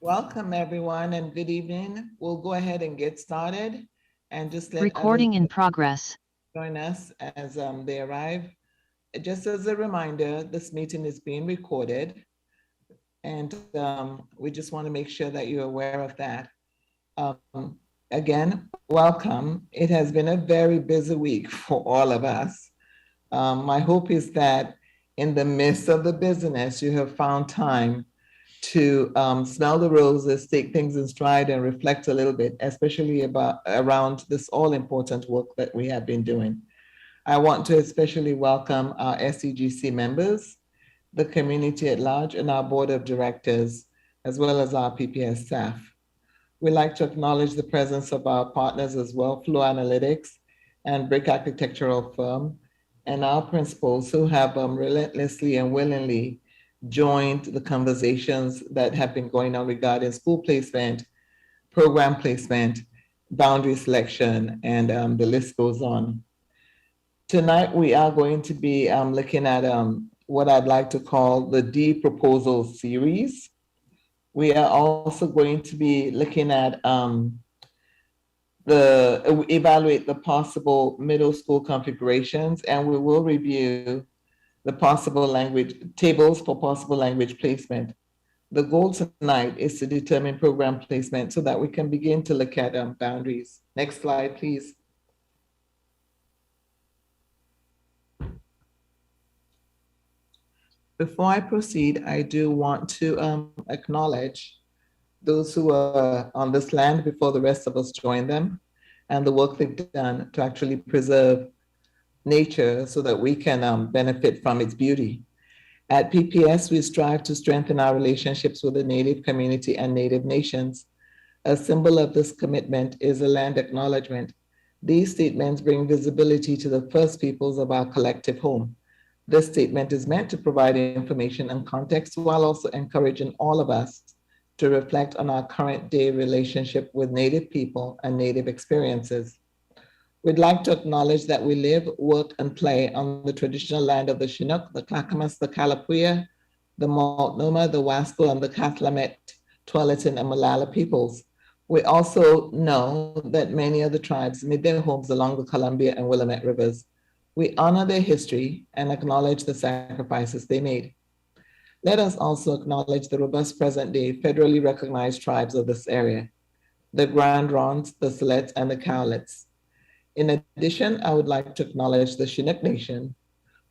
Welcome, everyone, and good evening. We'll go ahead and get started and just let others Recording in progress. join us as they arrive. Just as a reminder, this meeting is being recorded, and we just want to make sure that you're aware of that. Again, welcome. It has been a very busy week for all of us. My hope is that in the midst of the busyness, you have found time to smell the roses, take things in stride, and reflect a little bit, especially about around this all-important work that we have been doing. I want to especially welcome our SCGC members, the community at large, and our board of directors, as well as our PPS staff. We'd like to acknowledge the presence of our partners as well, Flow Analytics and Brick Architectural Firm, and our principals who have relentlessly and willingly joined the conversations that have been going on regarding school placement, program placement, boundary selection, and the list goes on. Tonight, we are going to be looking at what I'd like to call the D proposal series. We are also going to be looking at evaluate the possible middle school configurations, and we will review the possible language tables for possible language placement. The goal tonight is to determine program placement so that we can begin to look at boundaries. Next slide, please. Before I proceed, I do want to acknowledge those who are on this land before the rest of us join them, and the work they've done to actually preserve nature so that we can benefit from its beauty. At PPS, we strive to strengthen our relationships with the Native community and Native nations. A symbol of this commitment is a land acknowledgement. These statements bring visibility to the first peoples of our collective home. This statement is meant to provide information and context while also encouraging all of us to reflect on our current day relationship with Native people and Native experiences. We'd like to acknowledge that we live, work, and play on the traditional land of the Chinook, the Clackamas, the Kalapuya, the Multnomah, the Wasco, and the Cathlamet, Tualatin, and Malala peoples. We also know that many of the tribes made their homes along the Columbia and Willamette rivers. We honor their history and acknowledge the sacrifices they made. Let us also acknowledge the robust present-day federally recognized tribes of this area, the Grand Ronds, the Silets, and the Cowlitz. In addition, I would like to acknowledge the Chinook Nation,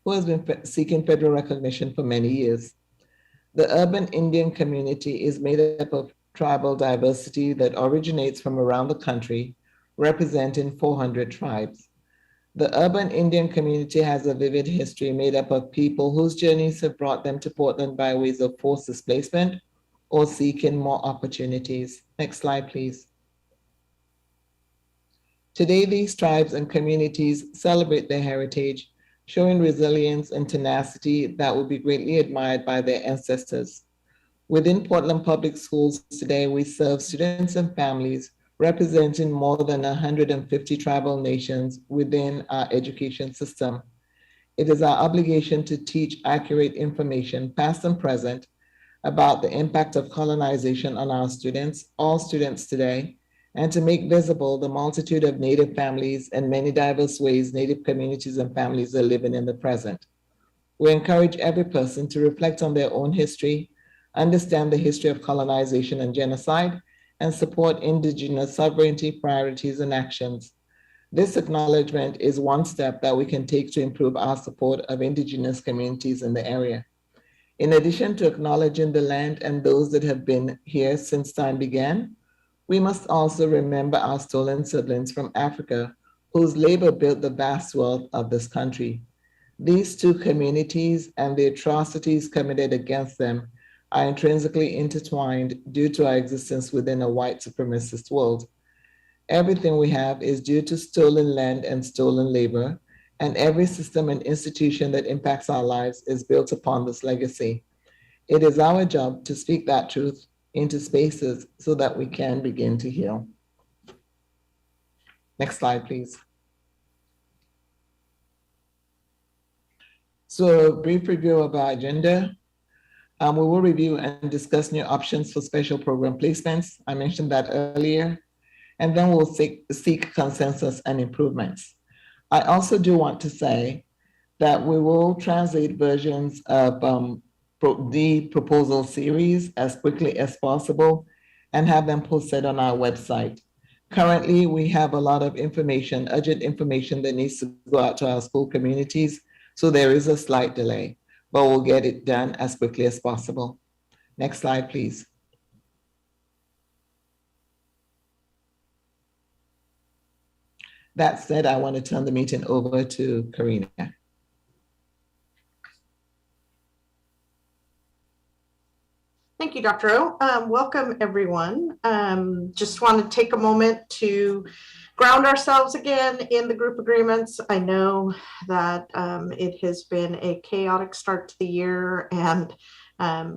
who has been seeking federal recognition for many years. The urban Indian community is made up of tribal diversity that originates from around the country, representing 400 tribes. The urban Indian community has a vivid history made up of people whose journeys have brought them to Portland by ways of forced displacement or seeking more opportunities. Next slide, please. Today, these tribes and communities celebrate their heritage, showing resilience and tenacity that will be greatly admired by their ancestors. Within Portland Public Schools today, we serve students and families representing more than 150 tribal nations within our education system. It is our obligation to teach accurate information, past and present, about the impact of colonization on our students, all students today, and to make visible the multitude of Native families and many diverse ways Native communities and families are living in the present. We encourage every person to reflect on their own history, understand the history of colonization and genocide, and support Indigenous sovereignty, priorities, and actions. This acknowledgement is one step that we can take to improve our support of Indigenous communities in the area. In addition to acknowledging the land and those that have been here since time began, we must also remember our stolen siblings from Africa, whose labor built the vast wealth of this country. These two communities and the atrocities committed against them are intrinsically intertwined due to our existence within a white supremacist world. Everything we have is due to stolen land and stolen labor, and every system and institution that impacts our lives is built upon this legacy. It is our job to speak that truth into spaces so that we can begin to heal. Next slide, please. So a brief review of our agenda. We will review and discuss new options for special program placements. I mentioned that earlier. And then we'll seek consensus and improvements. I also do want to say that we will translate versions of the proposal series as quickly as possible and have them posted on our website. Currently, we have a lot of information, urgent information that needs to go out to our school communities. So there is a slight delay, but we'll get it done as quickly as possible. Next slide, please. That said, I want to turn the meeting over to Karina. Thank you, Dr. O. Welcome, everyone. Just want to take a moment to ground ourselves again in the group agreements. I know that it has been a chaotic start to the year, and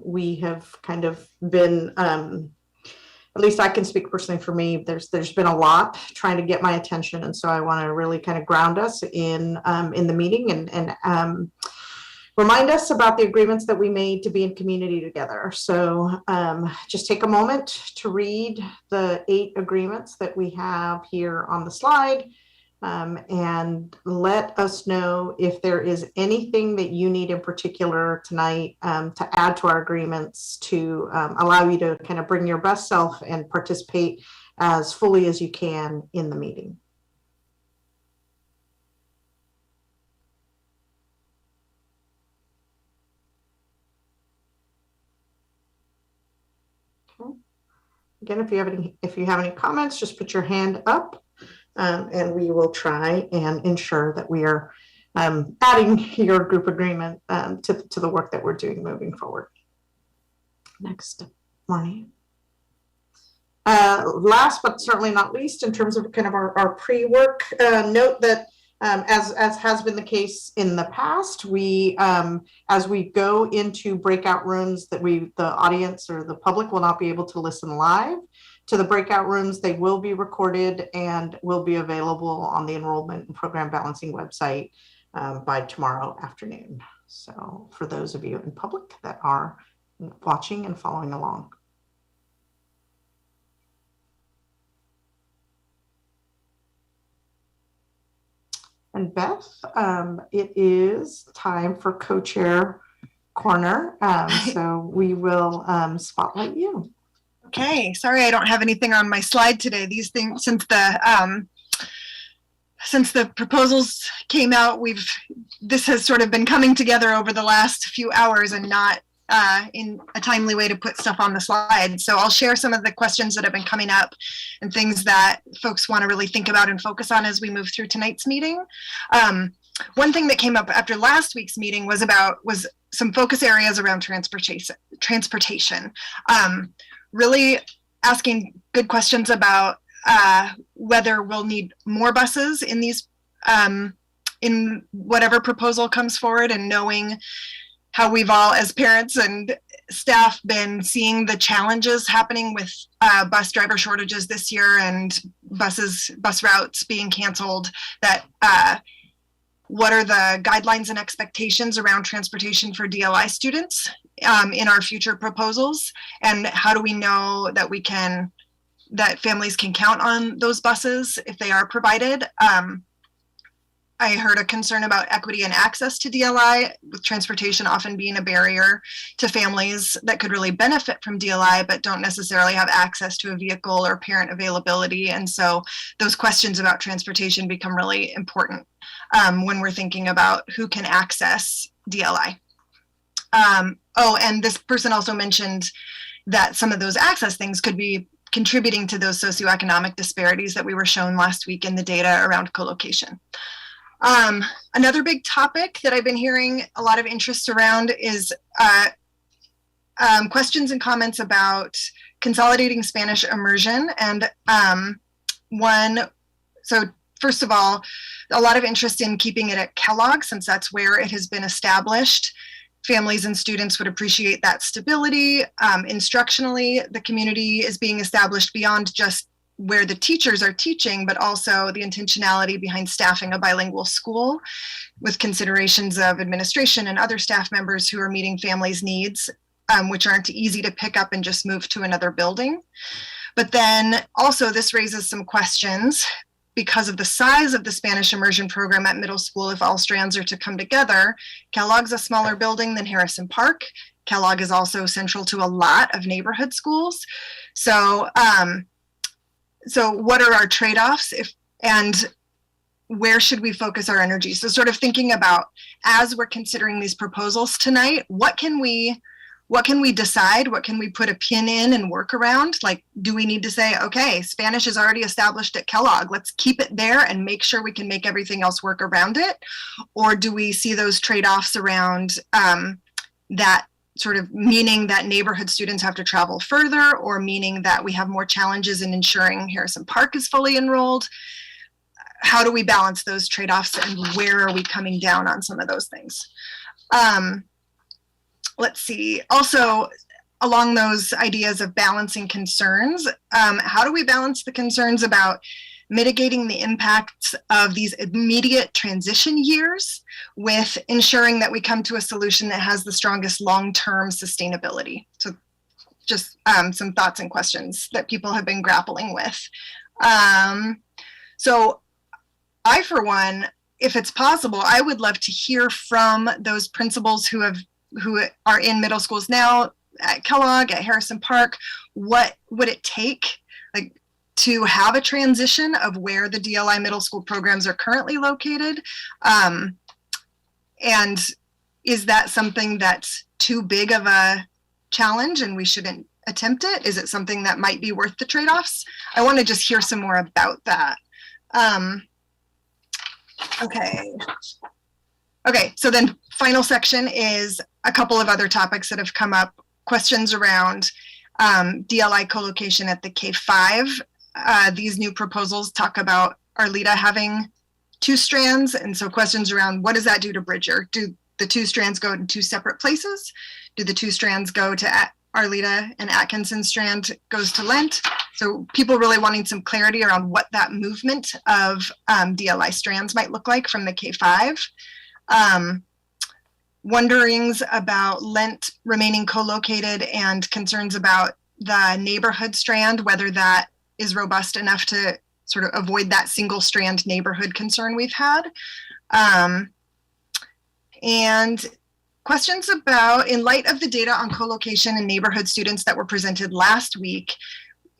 we have kind of been, at least I can speak personally for me, there's been a lot trying to get my attention. And so I want to really kind of ground us in the meeting and remind us about the agreements that we made to be in community together. So just take a moment to read the 8 agreements that we have here on the slide, and let us know if there is anything that you need in particular tonight to add to our agreements to allow you to kind of bring your best self and participate as fully as you can in the meeting. Again, if you have any comments, just put your hand up, and we will try and ensure that we are adding your group agreement to the work that we're doing moving forward. Next, Marnie. Last but certainly not least, in terms of kind of our pre-work, note that as has been the case in the past, we as we go into breakout rooms that the audience or the public will not be able to listen live to the breakout rooms. They will be recorded and will be available on the Enrollment and Program Balancing website by tomorrow afternoon. So for those of you in public that are watching and following along. And Beth, it is time for Co-Chair Corner. So we will spotlight you. Okay, sorry I don't have anything on my slide today. These things, since the proposals came out, this has sort of been coming together over the last few hours and not in a timely way to put stuff on the slide. So I'll share some of the questions that have been coming up and things that folks want to really think about and focus on as we move through tonight's meeting. One thing that came up after last week's meeting was some focus areas around transportation. Really asking good questions about whether we'll need more buses in these in whatever proposal comes forward, and knowing how we've all, as parents and staff, been seeing the challenges happening with bus driver shortages this year and bus routes being canceled. That what are the guidelines and expectations around transportation for DLI students in our future proposals, and how do we know that families can count on those buses if they are provided? I heard a concern about equity and access to DLI, with transportation often being a barrier to families that could really benefit from DLI, but don't necessarily have access to a vehicle or parent availability. And so those questions about transportation become really important when we're thinking about who can access DLI. And this person also mentioned that some of those access things could be contributing to those socioeconomic disparities that we were shown last week in the data around co-location. Another big topic that I've been hearing a lot of interest around is questions and comments about consolidating Spanish immersion. And so first of all, a lot of interest in keeping it at Kellogg, since that's where it has been established. Families and students would appreciate that stability. Instructionally, the community is being established beyond just where the teachers are teaching, but also the intentionality behind staffing a bilingual school with considerations of administration and other staff members who are meeting families' needs which aren't easy to pick up and just move to another building. But then also this raises some questions because of the size of the Spanish immersion program at middle school. If all strands are to come together, Kellogg's a smaller building than Harrison Park. Kellogg is also central to a lot of neighborhood schools. So, so what are our trade-offs and where should we focus our energy? So sort of thinking about, as we're considering these proposals tonight, what can we decide? What can we put a pin in and work around? Like, do we need to say, okay, Spanish is already established at Kellogg, let's keep it there and make sure we can make everything else work around it? Or do we see those trade-offs around that sort of meaning that neighborhood students have to travel further, or meaning that we have more challenges in ensuring Harrison Park is fully enrolled? How do we balance those trade-offs, and where are we coming down on some of those things? Let's see. Also, along those ideas of balancing concerns, how do we balance the concerns about mitigating the impacts of these immediate transition years with ensuring that we come to a solution that has the strongest long-term sustainability? So just some thoughts and questions that people have been grappling with. So I, for one, if it's possible, I would love to hear from those principals who are in middle schools now at Kellogg, at Harrison Park. What would it take, like, to have a transition of where the DLI middle school programs are currently located? And is that something that's too big of a challenge and we shouldn't attempt it? Is it something that might be worth the trade-offs? I want to just hear some more about that. Okay, so then final section is a couple of other topics that have come up. Questions around DLI co-location at the K-5. These new proposals talk about Arleta having 2 strands, and so questions around what does that do to Bridger? Do the 2 strands go to 2 separate places? Do the 2 strands go to Arleta, and Atkinson strand goes to Lent? So people really wanting some clarity around what that movement of DLI strands might look like from the K-5. Wonderings about Lent remaining co-located and concerns about the neighborhood strand, whether that is robust enough to sort of avoid that single strand neighborhood concern we've had. And questions about, in light of the data on co-location and neighborhood students that were presented last week,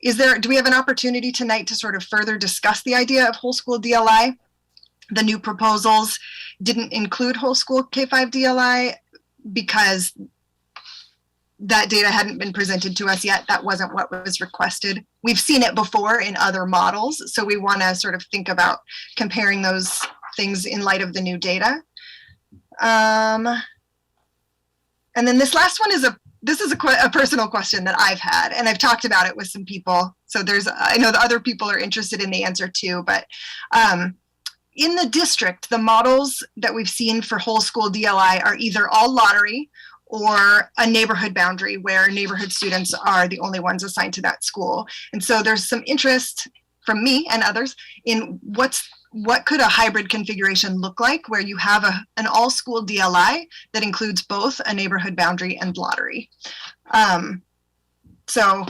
do we have an opportunity tonight to sort of further discuss the idea of whole school DLI? The new proposals didn't include whole school K-5 DLI because that data hadn't been presented to us yet. That wasn't what was requested. We've seen it before in other models, so we want to sort of think about comparing those things in light of the new data. And then this last one is a personal question that I've had, and I've talked about it with some people. So I know the other people are interested in the answer too, but in the district, the models that we've seen for whole school DLI are either all lottery or a neighborhood boundary where neighborhood students are the only ones assigned to that school. And so there's some interest from me and others in what could a hybrid configuration look like where you have an all school DLI that includes both a neighborhood boundary and lottery. So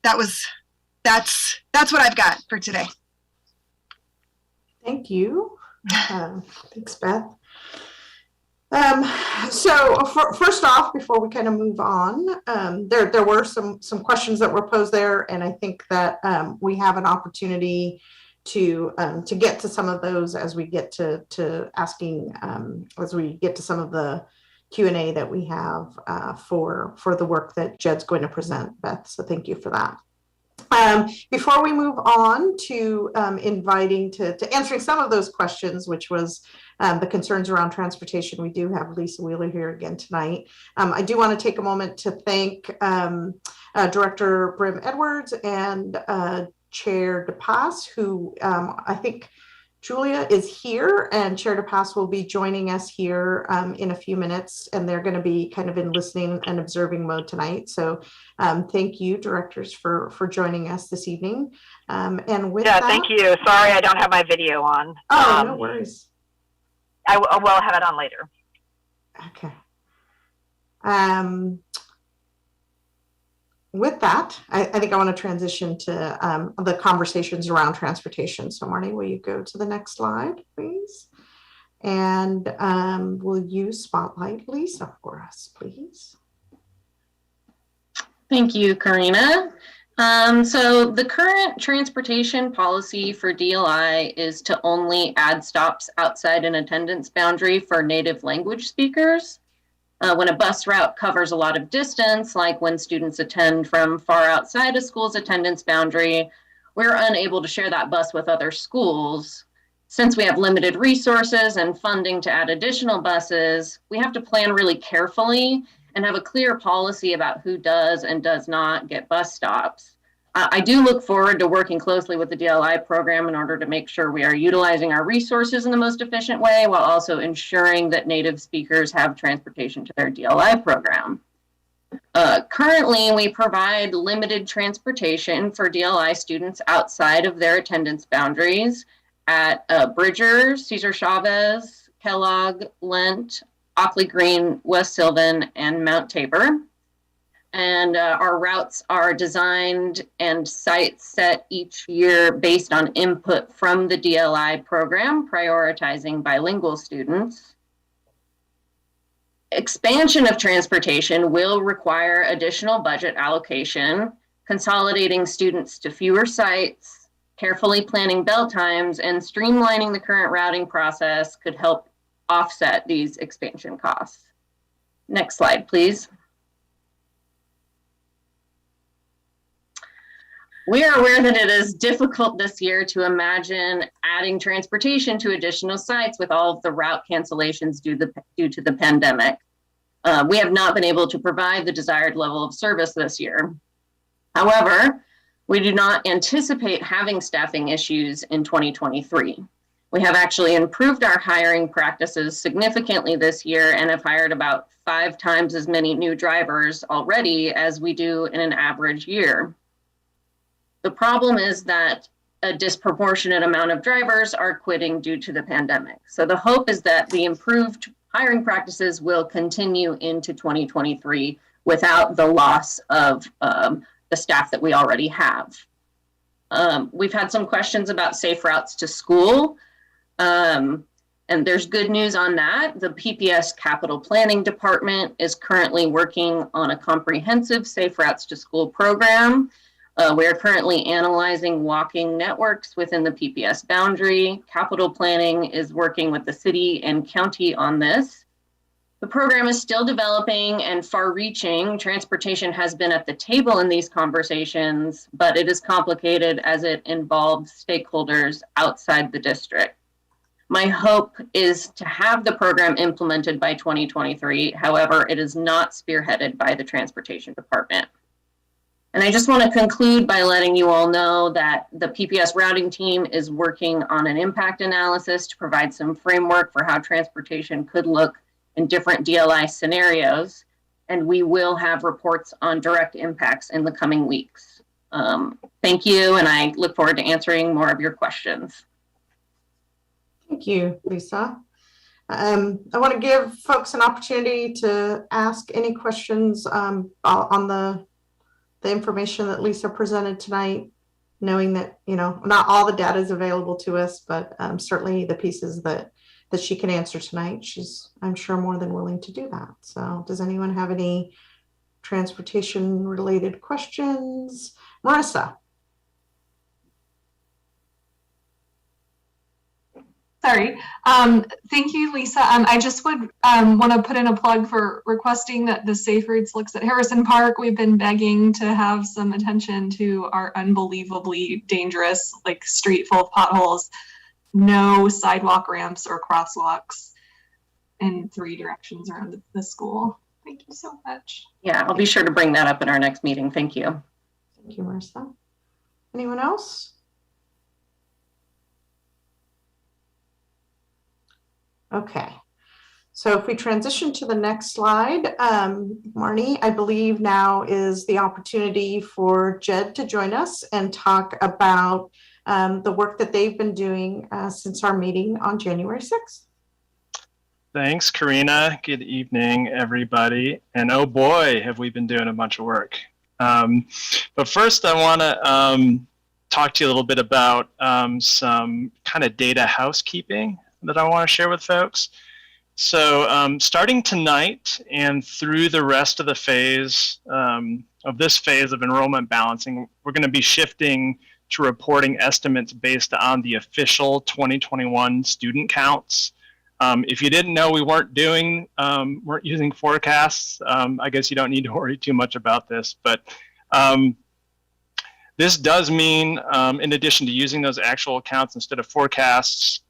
that's what I've got for today. Thank you. Thanks, Beth. So first off, before we kind of move on, there were some questions that were posed there, and I think that we have an opportunity to get to some of those as we get to asking, as we get to some of the Q&A that we have for the work that Jed's going to present, Beth. So thank you for that. Before we move on to inviting to answering some of those questions, which was the concerns around transportation, we do have Lisa Wheeler here again tonight. I do want to take a moment to thank Director Brim Edwards and Chair DePass, who I think Julia is here, and Chair DePass will be joining us here in a few minutes, and they're going to be kind of in listening and observing mode tonight. So thank you, directors, for joining us this evening. And with that, thank you. Sorry, I don't have my video on. Oh, no worries. I will have it on later. Okay. With that, I think I want to transition to the conversations around transportation. So Marnie, will you go to the next slide, please? And will you spotlight Lisa for us, please? Thank you, Karina. So the current transportation policy for DLI is to only add stops outside an attendance boundary for native language speakers. When a bus route covers a lot of distance, like when students attend from far outside a school's attendance boundary, we're unable to share that bus with other schools. Since we have limited resources and funding to add additional buses, we have to plan really carefully and have a clear policy about who does and does not get bus stops. I do look forward to working closely with the DLI program in order to make sure we are utilizing our resources in the most efficient way while also ensuring that native speakers have transportation to their DLI program. Currently, we provide limited transportation for DLI students outside of their attendance boundaries at Bridger, Cesar Chavez, Kellogg, Lent, Ockley Green, West Sylvan, and Mount Tabor. And our routes are designed and sites set each year based on input from the DLI program, prioritizing bilingual students. Expansion of transportation will require additional budget allocation, consolidating students to fewer sites, carefully planning bell times, and streamlining the current routing process could help offset these expansion costs. Next slide, please. We are aware that it is difficult this year to imagine adding transportation to additional sites with all of the route cancellations due to the pandemic. We have not been able to provide the desired level of service this year. However, we do not anticipate having staffing issues in 2023. We have actually improved our hiring practices significantly this year and have hired about 5 times as many new drivers already as we do in an average year. The problem is that a disproportionate amount of drivers are quitting due to the pandemic. So the hope is that the improved hiring practices will continue into 2023 without the loss of the staff that we already have. We've had some questions about safe routes to school. And there's good news on that. The PPS Capital Planning Department is currently working on a comprehensive safe routes to school program. We are currently analyzing walking networks within the PPS boundary. Capital Planning is working with the city and county on this. The program is still developing and far-reaching. Transportation has been at the table in these conversations, but it is complicated as it involves stakeholders outside the district. My hope is to have the program implemented by 2023. However, it is not spearheaded by the Transportation Department. And I just want to conclude by letting you all know that the PPS routing team is working on an impact analysis to provide some framework for how transportation could look in different DLI scenarios. And we will have reports on direct impacts in the coming weeks. Thank you, and I look forward to answering more of your questions. Thank you, Lisa. I want to give folks an opportunity to ask any questions on the information that Lisa presented tonight, knowing that, you know, not all the data is available to us, but certainly the pieces that she can answer tonight, she's, I'm sure, more than willing to do that. So does anyone have any transportation related questions? Marissa. Sorry. Thank you, Lisa. I just would want to put in a plug for requesting that the Safe Routes looks at Harrison Park. We've been begging to have some attention to our unbelievably dangerous, like, street full of potholes, no sidewalk ramps or crosswalks in 3 directions around the school. Thank you so much. Yeah, I'll be sure to bring that up in our next meeting. Thank you. Thank you, Marissa. Anyone else? Okay, so if we transition to the next slide, Marnie, I believe now is the opportunity for Jed to join us and talk about the work that they've been doing since our meeting on January 6th. Thanks, Karina. Good evening, everybody. And oh boy, have we been doing a bunch of work. But first, I want to talk to you a little bit about some kind of data housekeeping that I want to share with folks. So starting tonight and through the rest of the phase of this phase of enrollment balancing, we're going to be shifting to reporting estimates based on the official 2021 student counts. If you didn't know we weren't using forecasts, I guess you don't need to worry too much about this. But this does mean, in addition to using those actual accounts instead of forecasts,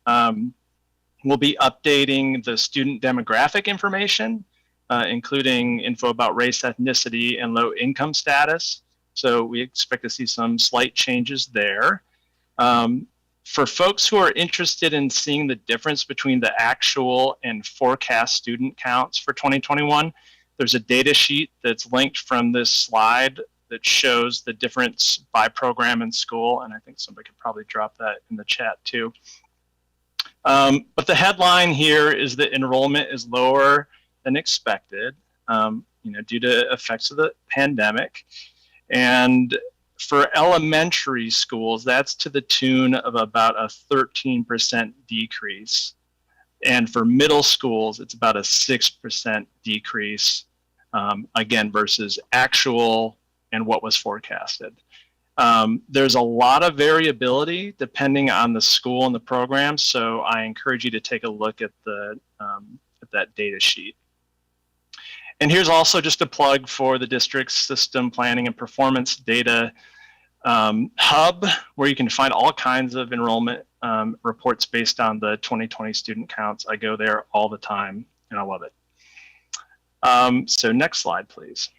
we'll be updating the student demographic information, including info about race, ethnicity, and low income status. So we expect to see some slight changes there. For folks who are interested in seeing the difference between the actual and forecast student counts for 2021, there's a data sheet that's linked from this slide that shows the difference by program and school, and I think somebody could probably drop that in the chat too. But the headline here is that enrollment is lower than expected, due to effects of the pandemic. And for elementary schools, that's to the tune of about a 13% decrease. And for middle schools, it's about a 6% decrease, again, versus actual and what was forecasted. There's a lot of variability depending on the school and the program, so I encourage you to take a look at that data sheet. And here's also just a plug for the district's system planning and performance data hub, where you can find all kinds of enrollment reports based on the 2020 student counts. I go there all the time and I love it. So next slide, please.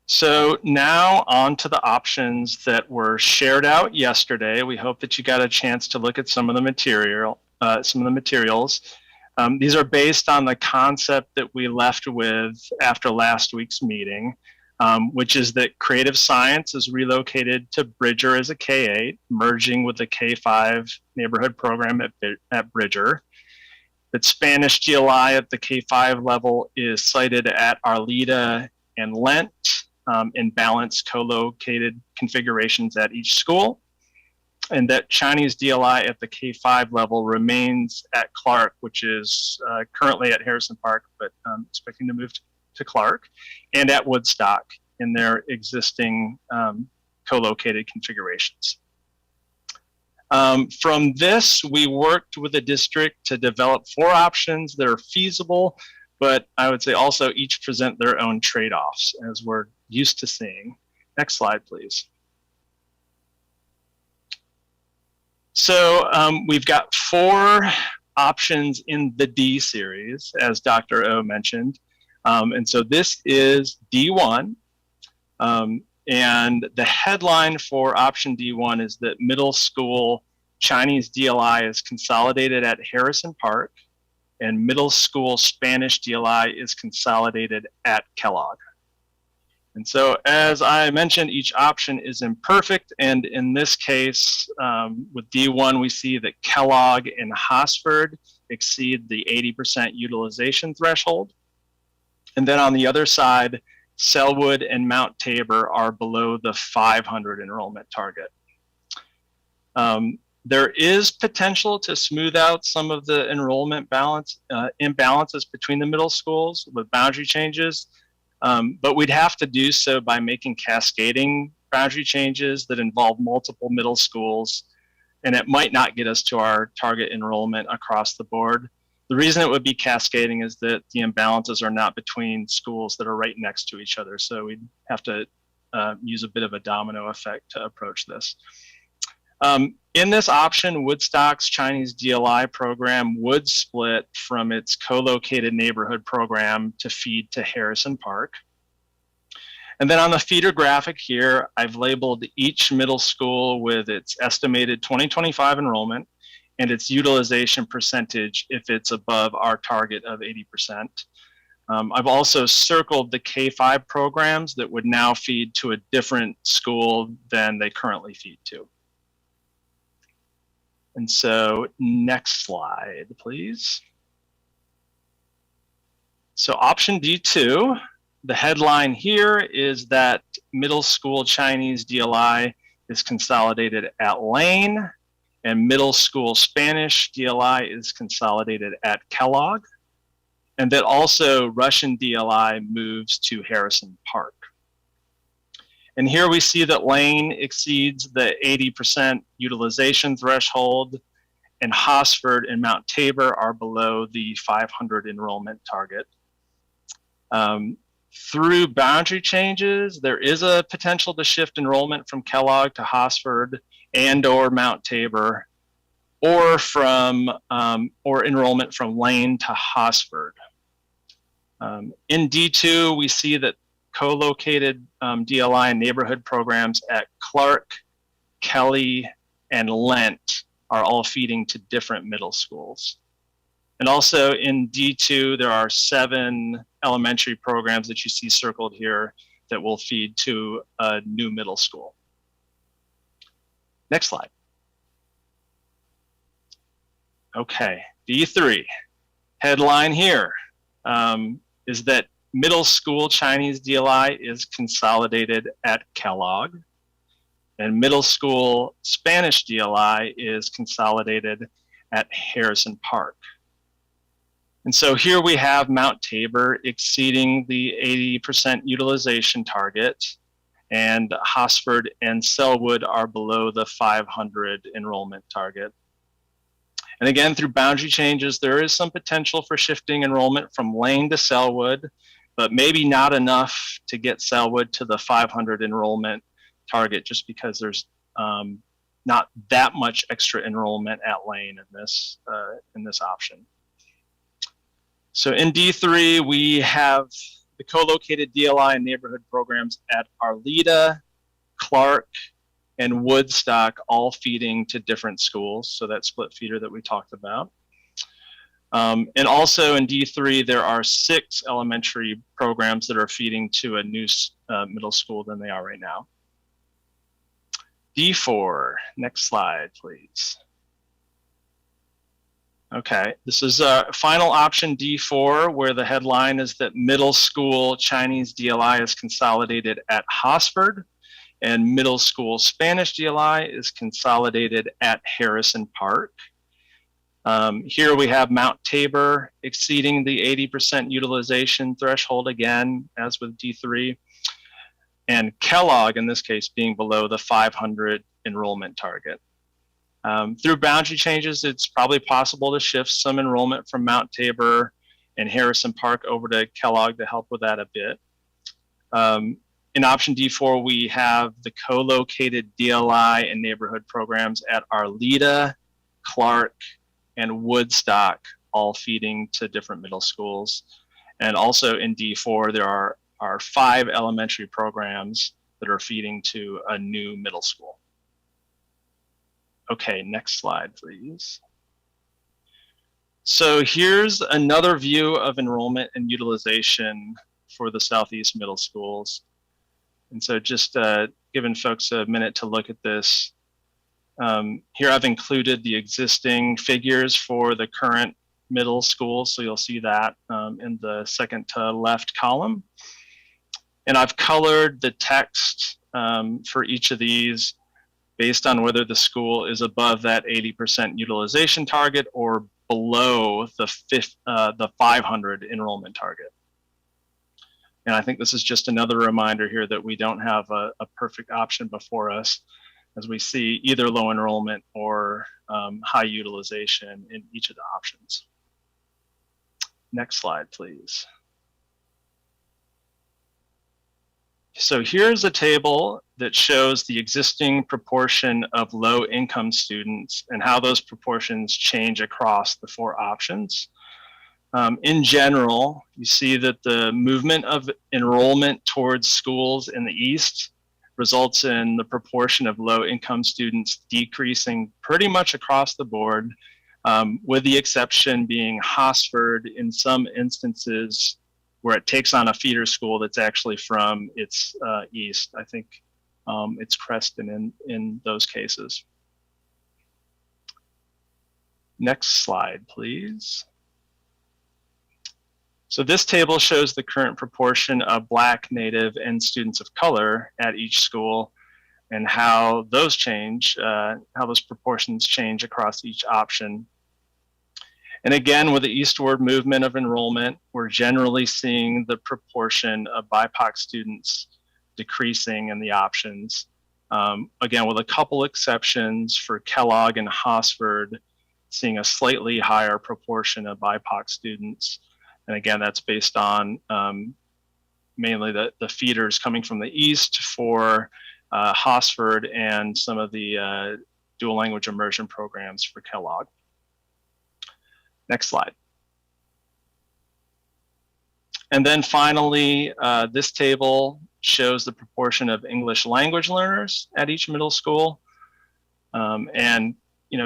So now on to the options that were shared out yesterday. We hope that you got a chance to look at some of the materials. These are based on the concept that we left with after last week's meeting, which is that creative science is relocated to Bridger as a K-8, merging with the K-5 neighborhood program at Bridger. That Spanish GLI at the K-5 level is cited at Arleta and Lent in balanced co-located configurations at each school. And that Chinese DLI at the K-5 level remains at Clark, which is currently at Harrison Park, but expecting to move to Clark, and at Woodstock in their existing co-located configurations. From this, we worked with the district to develop 4 options that are feasible, but I would say also each present their own trade-offs, as we're used to seeing. Next slide, please. So we've got 4 options in the D series, as Dr. O mentioned. And so this is D1. And the headline for option D1 is that middle school Chinese DLI is consolidated at Harrison Park, and middle school Spanish DLI is consolidated at Kellogg. And so, as I mentioned, each option is imperfect. And in this case, with D1, we see that Kellogg and Hosford exceed the 80% utilization threshold. And then on the other side, Selwood and Mount Tabor are below the 500 enrollment target. There is potential to smooth out some of the enrollment imbalances between the middle schools with boundary changes. But we'd have to do so by making cascading boundary changes that involve multiple middle schools, and it might not get us to our target enrollment across the board. The reason it would be cascading is that the imbalances are not between schools that are right next to each other, so we'd have to use a bit of a domino effect to approach this. In this option, Woodstock's Chinese DLI program would split from its co-located neighborhood program to feed to Harrison Park. And then on the feeder graphic here, I've labeled each middle school with its estimated 2025 enrollment and its utilization percentage if it's above our target of 80%. I've also circled the K-5 programs that would now feed to a different school than they currently feed to. And so next slide, please. So option D2, the headline here is that middle school Chinese DLI is consolidated at Lane, and middle school Spanish DLI is consolidated at Kellogg, and that also Russian DLI moves to Harrison Park. And here we see that Lane exceeds the 80% utilization threshold, and Hosford and Mount Tabor are below the 500 enrollment target. Through boundary changes, there is a potential to shift enrollment from Kellogg to Hosford and/or Mount Tabor, or enrollment from Lane to Hosford. In D2, we see that co-located DLI and neighborhood programs at Clark, Kelly, and Lent are all feeding to different middle schools. And also in D2, there are 7 elementary programs that you see circled here that will feed to a new middle school. Next slide. Okay, D3. Headline here is that middle school Chinese DLI is consolidated at Kellogg, and middle school Spanish DLI is consolidated at Harrison Park. And so here we have Mount Tabor exceeding the 80% utilization target, and Hosford and Selwood are below the 500 enrollment target. And again, through boundary changes, there is some potential for shifting enrollment from Lane to Selwood, but maybe not enough to get Selwood to the 500 enrollment target, just because there's not that much extra enrollment at Lane in this option. So in D3, we have the co-located DLI and neighborhood programs at Arleta, Clark, and Woodstock, all feeding to different schools. So that split feeder that we talked about. And also in D3, there are 6 elementary programs that are feeding to a new middle school than they are right now. D4, next slide, please. Okay, this is a final option D4, where the headline is that middle school Chinese DLI is consolidated at Hosford, and middle school Spanish DLI is consolidated at Harrison Park. Here we have Mount Tabor exceeding the 80% utilization threshold again, as with D3, and Kellogg in this case being below the 500 enrollment target. Through boundary changes, it's probably possible to shift some enrollment from Mount Tabor and Harrison Park over to Kellogg to help with that a bit. In option D4, we have the co-located DLI and neighborhood programs at Arleta, Clark, and Woodstock, all feeding to different middle schools. And also in D4, there are 5 elementary programs that are feeding to a new middle school. Okay, next slide, please. So here's another view of enrollment and utilization for the Southeast middle schools. And so just giving folks a minute to look at this. Here I've included the existing figures for the current middle schools, so you'll see that in the second to left column. And I've colored the text for each of these based on whether the school is above that 80% utilization target or below the 500 enrollment target. And I think this is just another reminder here that we don't have a perfect option before us, as we see either low enrollment or high utilization in each of the options. Next slide, please. So here's a table that shows the existing proportion of low-income students and how those proportions change across the 4 options. In general, you see that the movement of enrollment towards schools in the East results in the proportion of low-income students decreasing pretty much across the board, with the exception being Hosford in some instances where it takes on a feeder school that's actually from its east. I think it's Creston in those cases. Next slide, please. So this table shows the current proportion of Black, Native, and students of color at each school and how those change, how those proportions change across each option. And again, with the eastward movement of enrollment, we're generally seeing the proportion of BIPOC students decreasing in the options. Again, with a couple exceptions for Kellogg and Hosford, seeing a slightly higher proportion of BIPOC students. And again, that's based on mainly the feeders coming from the east for Hosford and some of the dual language immersion programs for Kellogg. Next slide. And then finally, this table shows the proportion of English language learners at each middle school. And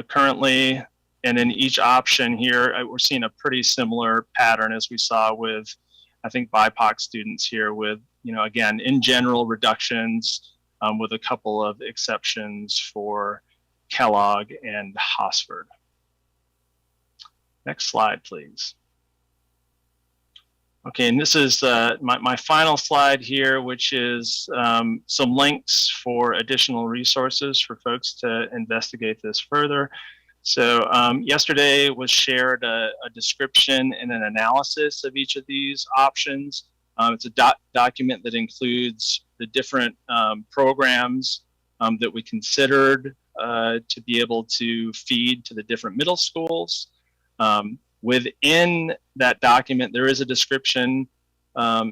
currently, and in each option here, we're seeing a pretty similar pattern as we saw with, I think, BIPOC students here with, again, in general reductions with a couple of exceptions for Kellogg and Hosford. Next slide, please. Okay, and this is my final slide here, which is some links for additional resources for folks to investigate this further. So yesterday was shared a description and an analysis of each of these options. It's a document that includes the different programs that we considered to be able to feed to the different middle schools. Within that document, there is a description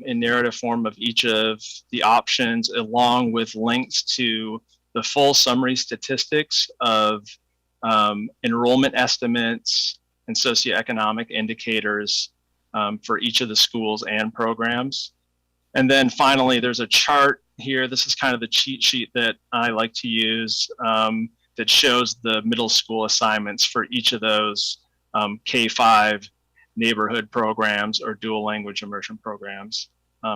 in narrative form of each of the options, along with links to the full summary statistics of enrollment estimates and socioeconomic indicators for each of the schools and programs. And then finally, there's a chart here. This is kind of the cheat sheet that I like to use that shows the middle school assignments for each of those K-5 neighborhood programs or dual language immersion programs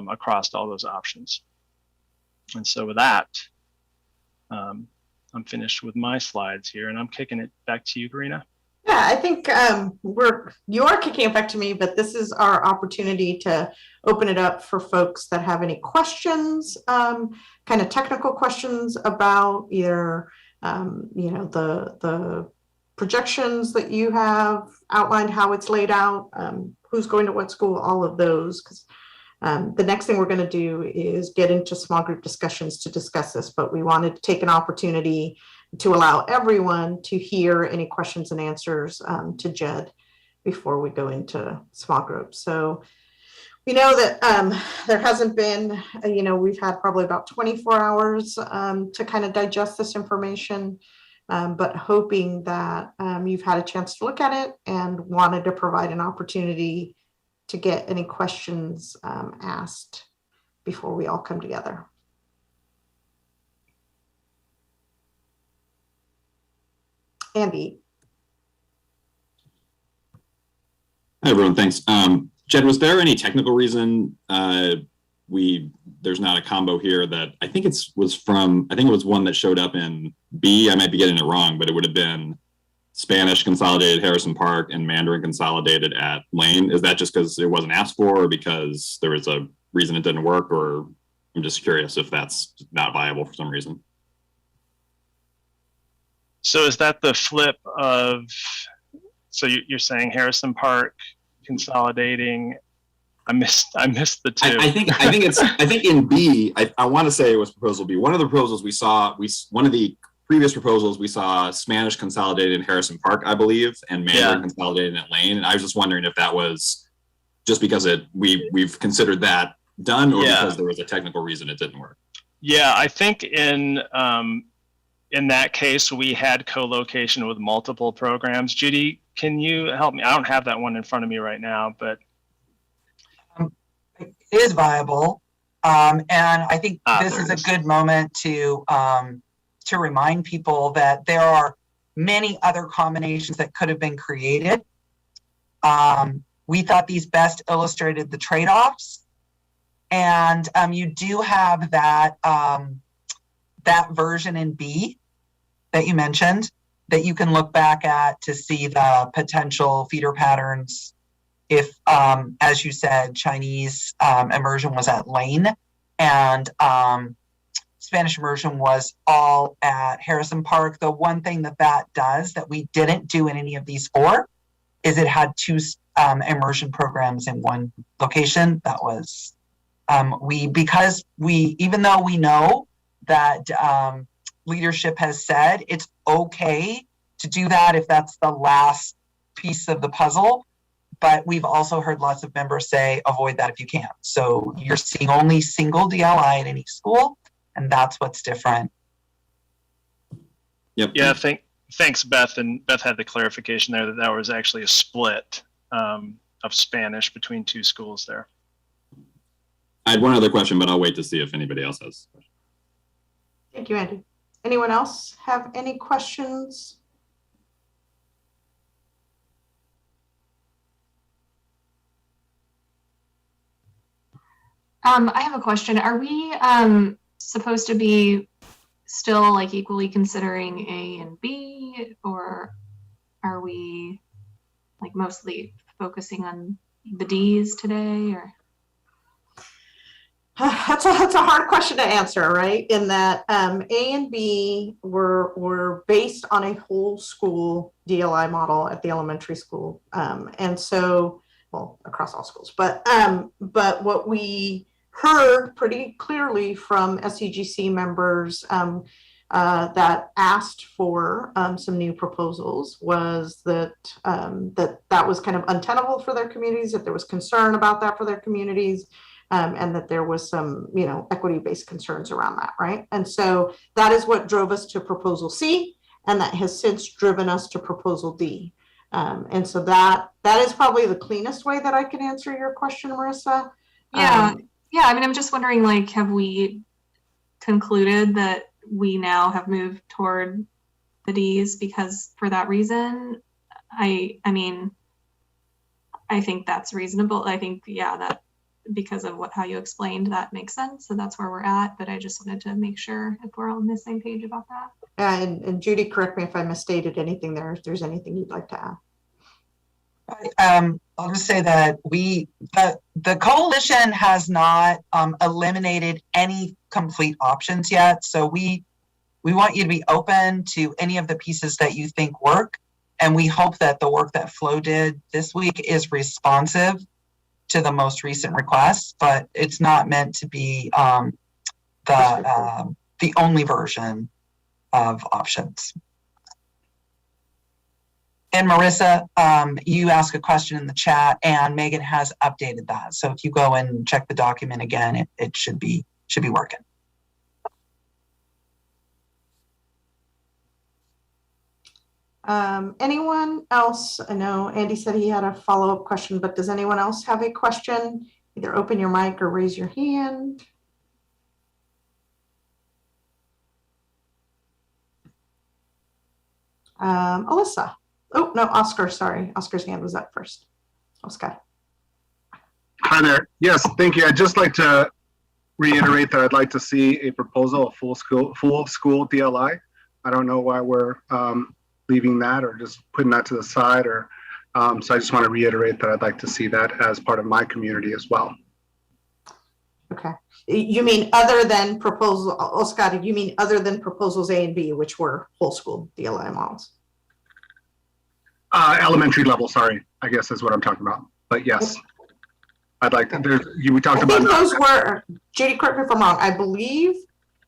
across all those options. And so with that, I'm finished with my slides here, and I'm kicking it back to you, Karina. Yeah, I think you are kicking it back to me, but this is our opportunity to open it up for folks that have any questions, kind of technical questions about either, the projections that you have outlined, how it's laid out, who's going to what school, all of those. Because the next thing we're going to do is get into small group discussions to discuss this, but we wanted to take an opportunity to allow everyone to hear any questions and answers to Jed before we go into small groups. So we know that there hasn't been, we've had probably about 24 hours to kind of digest this information, but hoping that you've had a chance to look at it and wanted to provide an opportunity to get any questions asked before we all come together. Andy. Hi, everyone. Thanks. Jed, was there any technical reason there's not a combo here that I think it was one that showed up in B. I might be getting it wrong, but it would have been Spanish Consolidated Harrison Park and Mandarin Consolidated at Lane. Is that just because it wasn't asked for, or because there was a reason it didn't work? Or I'm just curious if that's not viable for some reason. So is that the flip of, so you're saying Harrison Park consolidating? I missed the two. I think in B, I want to say it was proposal B. One of the proposals one of the previous proposals we saw Spanish Consolidated in Harrison Park, I believe, and Mandarin Consolidated at Lane. And I was just wondering if that was just because we've considered that done, or because there was a technical reason it didn't work. Yeah, I think in that case, we had co-location with multiple programs. Judy, can you help me? I don't have that one in front of me right now, but. It is viable. And I think this is a good moment to remind people that there are many other combinations that could have been created. We thought these best illustrated the trade-offs. And you do have that version in B that you mentioned that you can look back at to see the potential feeder patterns. If, as you said, Chinese immersion was at Lane and Spanish immersion was all at Harrison Park. The one thing that does that we didn't do in any of these four is it had two immersion programs in one location. That was, even though we know that leadership has said it's okay to do that if that's the last piece of the puzzle, but we've also heard lots of members say avoid that if you can. So you're seeing only single DLI in any school, and that's what's different. Yep. Yeah, thanks, Beth. And Beth had the clarification there that that was actually a split of Spanish between two schools there. I had one other question, but I'll wait to see if anybody else has. Thank you, Andy. Anyone else have any questions? I have a question. Are we supposed to be still like equally considering A and B, or are we like mostly focusing on the D's today? Or That's a hard question to answer, right? In that A and B were based on a whole school DLI model at the elementary school, and so, well, across all schools. But what we heard pretty clearly from SEGC members that asked for some new proposals was that that was kind of untenable for their communities, that there was concern about that for their communities. And that there was some, equity-based concerns around that, right? And so that is what drove us to proposal C, and that has since driven us to proposal D. And so that is probably the cleanest way that I can answer your question, Marissa. Yeah. I mean, I'm just wondering, like, have we concluded that we now have moved toward the D's because for that reason? I mean, I think that's reasonable. I think, that because of how you explained, that makes sense. So that's where we're at. But I just wanted to make sure if we're all on the same page about that. And Judy, correct me if I misstated anything there, if there's anything you'd like to add. I'll just say that the coalition has not eliminated any complete options yet. So we want you to be open to any of the pieces that you think work. And we hope that the work that Flo did this week is responsive to the most recent requests, but it's not meant to be the only version of options. And Marissa, you asked a question in the chat, and Megan has updated that. So if you go and check the document again, it should be working. Anyone else? I know Andy said he had a follow-up question, but does anyone else have a question? Either open your mic or raise your hand. Alyssa. Oh, no, Oscar, sorry. Oscar's hand was up first. Oscar. Hi there. Yes, thank you. I'd just like to reiterate that I'd like to see a proposal of full school DLI. I don't know why we're leaving that or just putting that to the side, or so I just want to reiterate that I'd like to see that as part of my community as well. Okay. You mean other than proposal, Oscar, you mean other than proposals A and B, which were whole school DLI models? Elementary level, sorry, I guess is what I'm talking about. But yes, I'd like to, we talked about those were, Judy, correct me if I'm wrong, I believe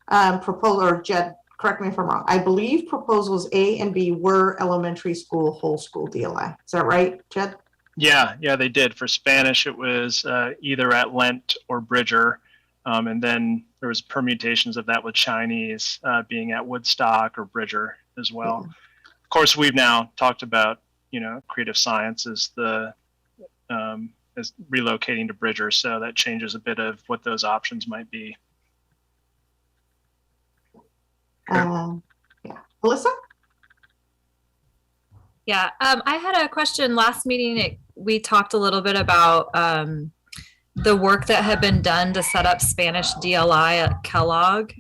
or Jed, correct me if I'm wrong, I believe proposals A and B were elementary school, whole school DLI. Is that right, Jed? Yeah, they did. For Spanish, it was either at Lent or Bridger. And then there was permutations of that with Chinese being at Woodstock or Bridger as well. Yeah. Of course, we've now talked about, creative science as as relocating to Bridger. So that changes a bit of what those options might be. Yeah. Alyssa? Yeah, I had a question last meeting. We talked a little bit about the work that had been done to set up Spanish DLI at Kellogg.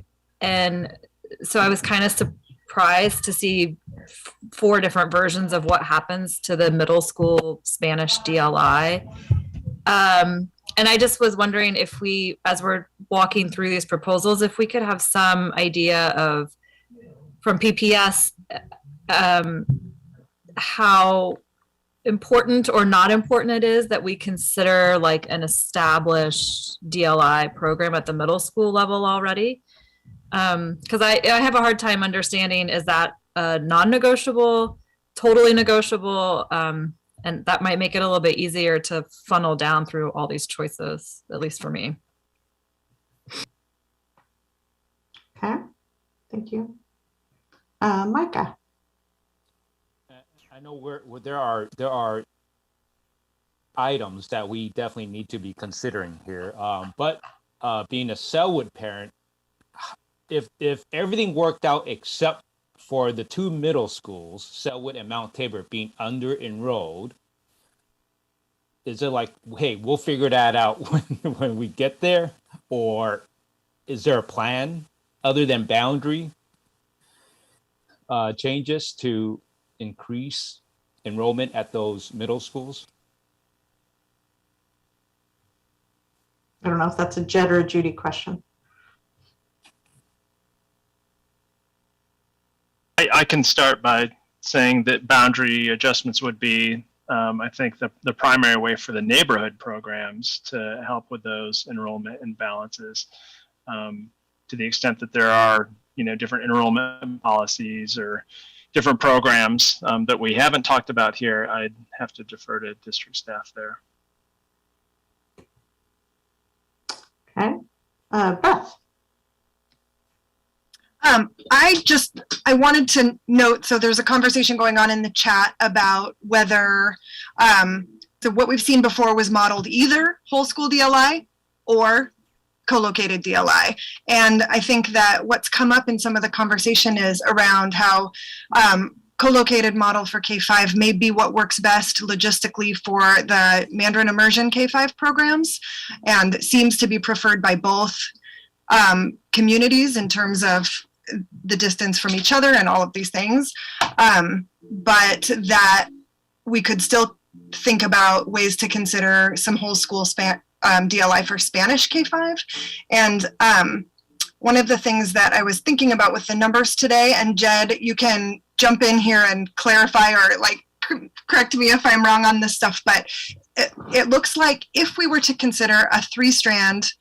And so I was kind of surprised to see 4 different versions of what happens to the middle school Spanish DLI. And I just was wondering if we, as we're walking through these proposals, if we could have some idea of, from PPS, how important or not important it is that we consider like an established DLI program at the middle school level already. Because I have a hard time understanding, is that non-negotiable, totally negotiable, and that might make it a little bit easier to funnel down through all these choices, at least for me. Okay, thank you. Micah. I know there are items that we definitely need to be considering here, but being a Selwood parent, if everything worked out except for the 2 middle schools, Selwood and Mount Tabor, being under enrolled, is it like, hey, we'll figure that out when we get there? Or is there a plan other than boundary changes to increase enrollment at those middle schools? I don't know if that's a Jed or a Judy question. I can start by saying that boundary adjustments would be, I think, the primary way for the neighborhood programs to help with those enrollment imbalances, to the extent that there are, different enrollment policies or different programs that we haven't talked about here. I'd have to defer to district staff there. Okay, Beth. I wanted to note, so there's a conversation going on in the chat about whether, so what we've seen before was modeled either whole school DLI or co-located DLI. And I think that what's come up in some of the conversation is around how co-located model for K-5 may be what works best logistically for the Mandarin immersion K-5 programs, and seems to be preferred by both communities in terms of the distance from each other and all of these things, but that we could still think about ways to consider some whole school DLI for Spanish K-5. And one of the things that I was thinking about with the numbers today, and Jed, you can jump in here and clarify or like correct me if I'm wrong on this stuff, but it looks like if we were to consider a 3-strand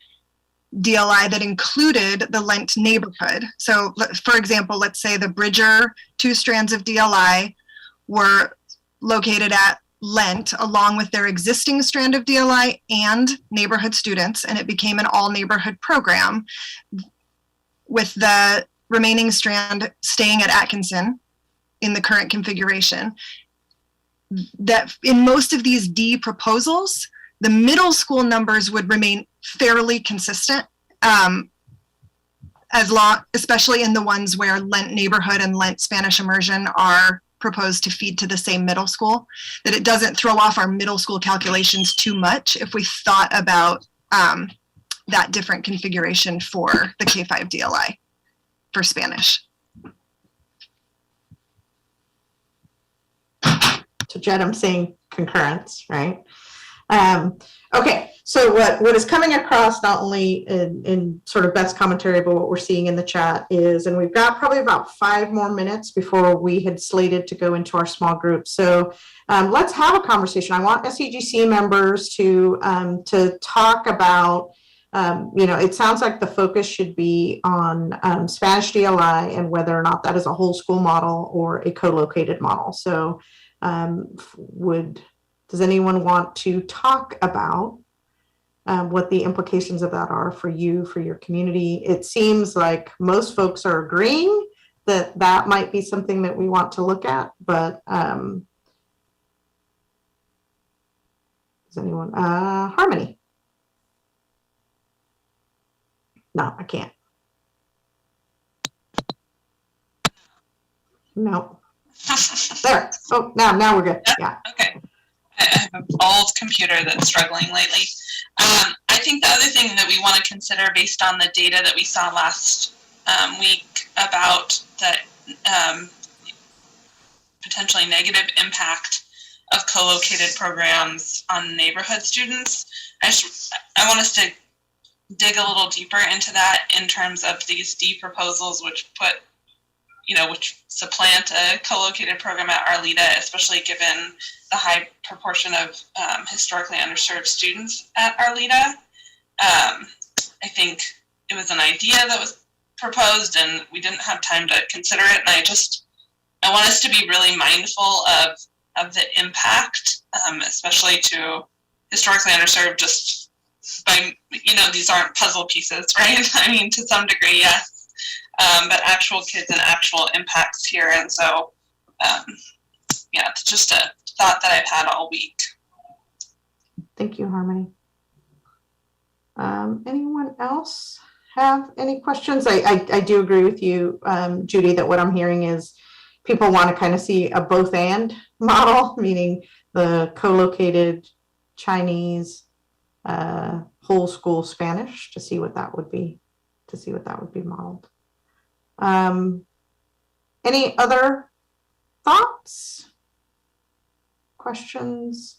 DLI that included the Lent neighborhood. So for example, let's say the Bridger 2 strands of DLI were located at Lent along with their existing strand of DLI and neighborhood students, and it became an all neighborhood program with the remaining strand staying at Atkinson in the current configuration. That in most of these D proposals, the middle school numbers would remain fairly consistent, especially in the ones where Lent neighborhood and Lent Spanish immersion are proposed to feed to the same middle school, that it doesn't throw off our middle school calculations too much if we thought about that different configuration for the K-5 DLI for Spanish. So Jed, I'm saying concurrence, right? Okay, so what is coming across not only in sort of Beth's commentary, but what we're seeing in the chat is, and we've got probably about 5 more minutes before we had slated to go into our small group. So let's have a conversation. I want SEGC members to talk about, it sounds like the focus should be on Spanish DLI and whether or not that is a whole school model or a co-located model. So does anyone want to talk about what the implications of that are for you, for your community? It seems like most folks are agreeing that that might be something that we want to look at, but does anyone, Harmony? No, I can't. No. There. Oh, now we're good. Yeah. Okay. I have an old computer that's struggling lately. I think the other thing that we want to consider based on the data that we saw last week about the potentially negative impact of co-located programs on neighborhood students. I want us to dig a little deeper into that in terms of these D proposals, which which supplant a co-located program at Arleta, especially given the high proportion of historically underserved students at Arleta. I think it was an idea that was proposed and we didn't have time to consider it. And I want us to be really mindful of the impact, especially to historically underserved, just by, these aren't puzzle pieces, right? I mean, to some degree, yes, but actual kids and actual impacts here. And so, it's just a thought that I've had all week. Thank you, Harmony. Anyone else have any questions? I do agree with you, Judy, that what I'm hearing is people want to kind of see a both and model, meaning the co-located Chinese whole school Spanish to see what that would be, modeled. Any other thoughts, questions?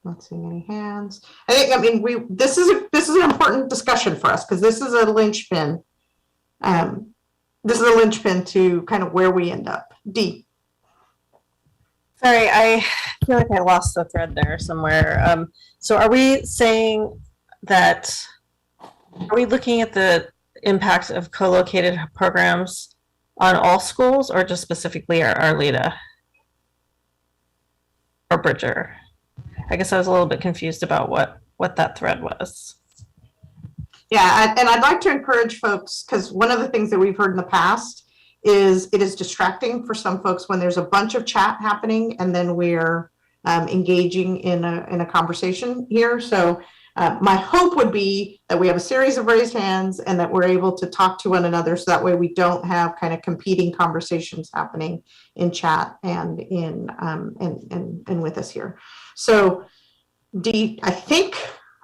Not seeing any hands. This is an important discussion for us because this is a linchpin. This is a linchpin to kind of where we end up. Dee. Sorry, I feel like I lost the thread there somewhere. So are we saying that, are we looking at the impact of co-located programs on all schools or just specifically Arleta or Bridger? I guess I was a little bit confused about what that thread was. Yeah, and I'd like to encourage folks, because one of the things that we've heard in the past is it is distracting for some folks when there's a bunch of chat happening and then we're engaging in a conversation here. So my hope would be that we have a series of raised hands and that we're able to talk to one another so that way we don't have kind of competing conversations happening in chat and and with us here. So Dee, I think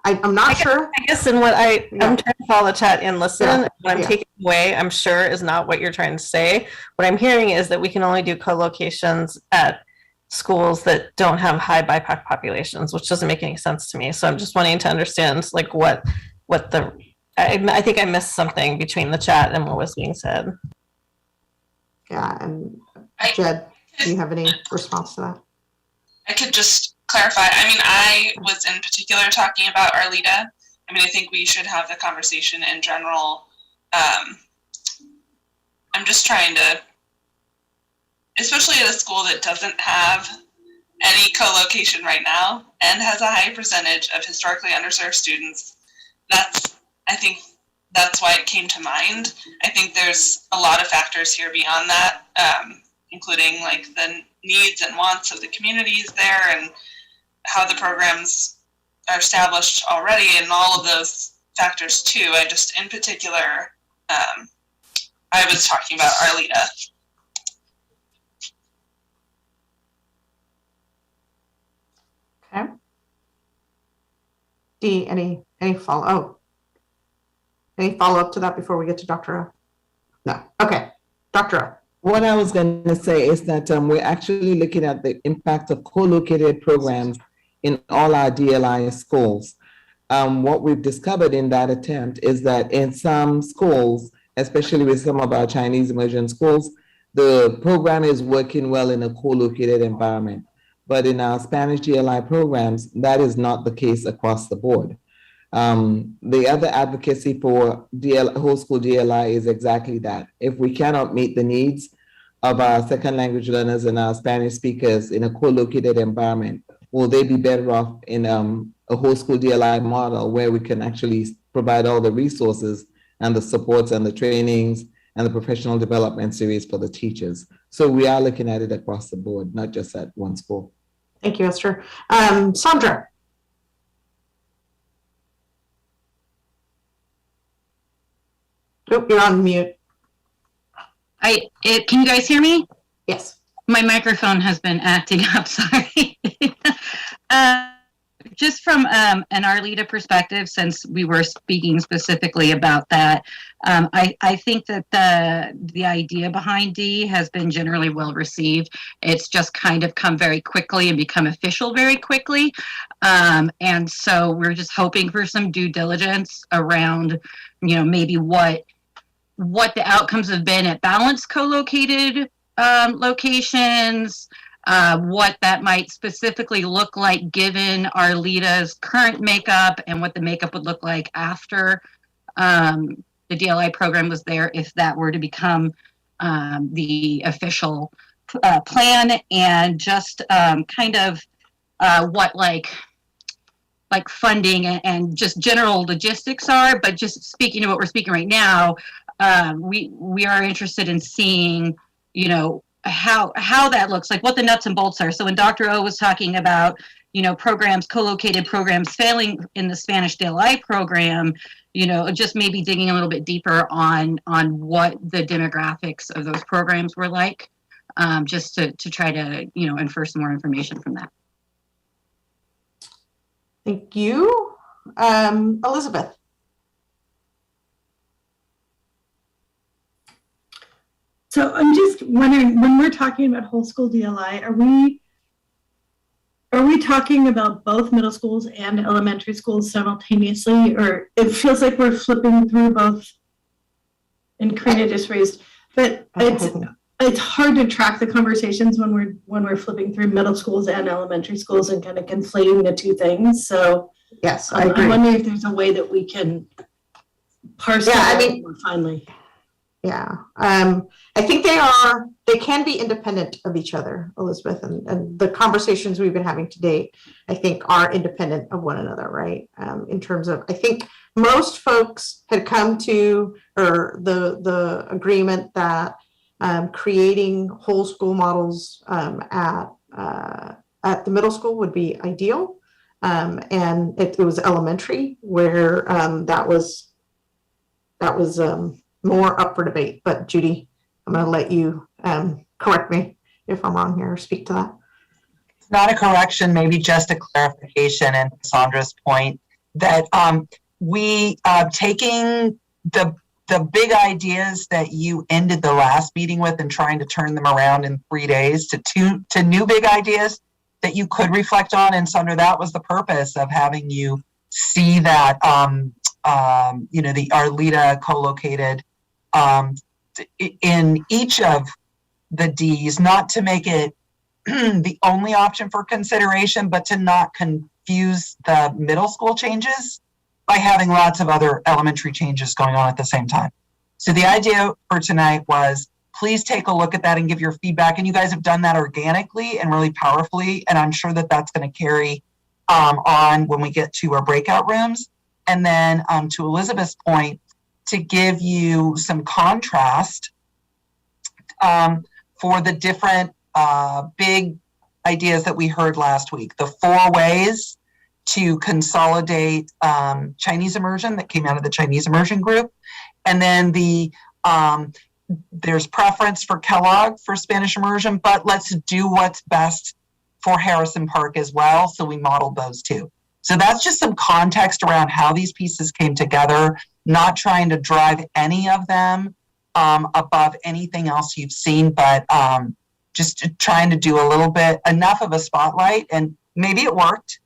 I'm not sure. I guess in what I'm trying to follow the chat and listen. What I'm taking away, I'm sure, is not what you're trying to say. What I'm hearing is that we can only do co-locations at schools that don't have high BIPOC populations, which doesn't make any sense to me. So I'm just wanting to understand, like, what the. I think I missed something between the chat and what was being said. Yeah, and Jed, do you have any response to that? I could just clarify. I mean, I was in particular talking about Arleta. I mean, I think we should have the conversation in general. I'm just trying to, especially at a school that doesn't have any co-location right now and has a high percentage of historically underserved students. I think that's why it came to mind. I think there's a lot of factors here beyond that, including like the needs and wants of the communities there and how the programs are established already and all of those factors too. I just, in particular, I was talking about Arleta. Okay. Dee, any follow? Oh, any follow up to that before we get to Dr. O? No. Okay, Dr. O. What I was going to say is that we're actually looking at the impact of co-located programs in all our DLI schools. What we've discovered in that attempt is that in some schools, especially with some of our Chinese immersion schools, the program is working well in a co-located environment. But in our Spanish DLI programs, that is not the case across the board. The other advocacy for whole school DLI is exactly that. If we cannot meet the needs of our second language learners and our Spanish speakers in a co-located environment, will they be better off in a whole school DLI model where we can actually provide all the resources and the supports and the trainings and the professional development series for the teachers? So we are looking at it across the board, not just at one school. Thank you, Esther. Sandra. Oh, you're on mute. Can you guys hear me? Yes. My microphone has been acting up, sorry. just from an Arleta perspective, since we were speaking specifically about that, I think that the idea behind D has been generally well received. It's just kind of come very quickly and become official very quickly. And so we're just hoping for some due diligence around, maybe what the outcomes have been at balanced co-located locations, what that might specifically look like given Arleta's current makeup and what the makeup would look like after the DLI program was there, if that were to become the official plan, and just kind of what like funding and just general logistics are. But just speaking to what we're speaking right now, we are interested in seeing, how that looks like, what the nuts and bolts are. So when Dr. O was talking about, programs, co-located programs failing in the Spanish DLI program, just maybe digging a little bit deeper on what the demographics of those programs were like, just to try to, infer some more information from that. Thank you. Elizabeth. So I'm just wondering, when we're talking about whole school DLI, are we talking about both middle schools and elementary schools simultaneously, or it feels like we're flipping through both? And Karina just raised, but it's hard to track the conversations when we're flipping through middle schools and elementary schools and kind of conflating the two things. So yes, I agree. I'm wondering if there's a way that we can parse that more finely. Yeah, I think they can be independent of each other, Elizabeth, and the conversations we've been having to date, I think, are independent of one another, right? In terms of, I think most folks had come to the agreement that creating whole school models at the middle school would be ideal, and it was elementary where that was more up for debate. But Judy, I'm going to let you correct me if I'm wrong here, or speak to that. It's not a correction, maybe just a clarification, and Sandra's point that we taking the big ideas that you ended the last meeting with and trying to turn them around in 3 days to new big ideas that you could reflect on. And Sandra, that was the purpose of having you see that the Arleta co-located in each of the Ds, not to make it the only option for consideration, but to not confuse the middle school changes by having lots of other elementary changes going on at the same time. So the idea for tonight was, please take a look at that and give your feedback. And you guys have done that organically and really powerfully. And I'm sure that that's going to carry on when we get to our breakout rooms. And then to Elizabeth's point, to give you some contrast for the different big ideas that we heard last week. The 4 ways to consolidate Chinese immersion that came out of the Chinese immersion group. And then there's preference for Kellogg for Spanish immersion, but let's do what's best for Harrison Park as well. So we modeled those too. So that's just some context around how these pieces came together, not trying to drive any of them above anything else you've seen, but just trying to do a little bit, enough of a spotlight. And maybe it worked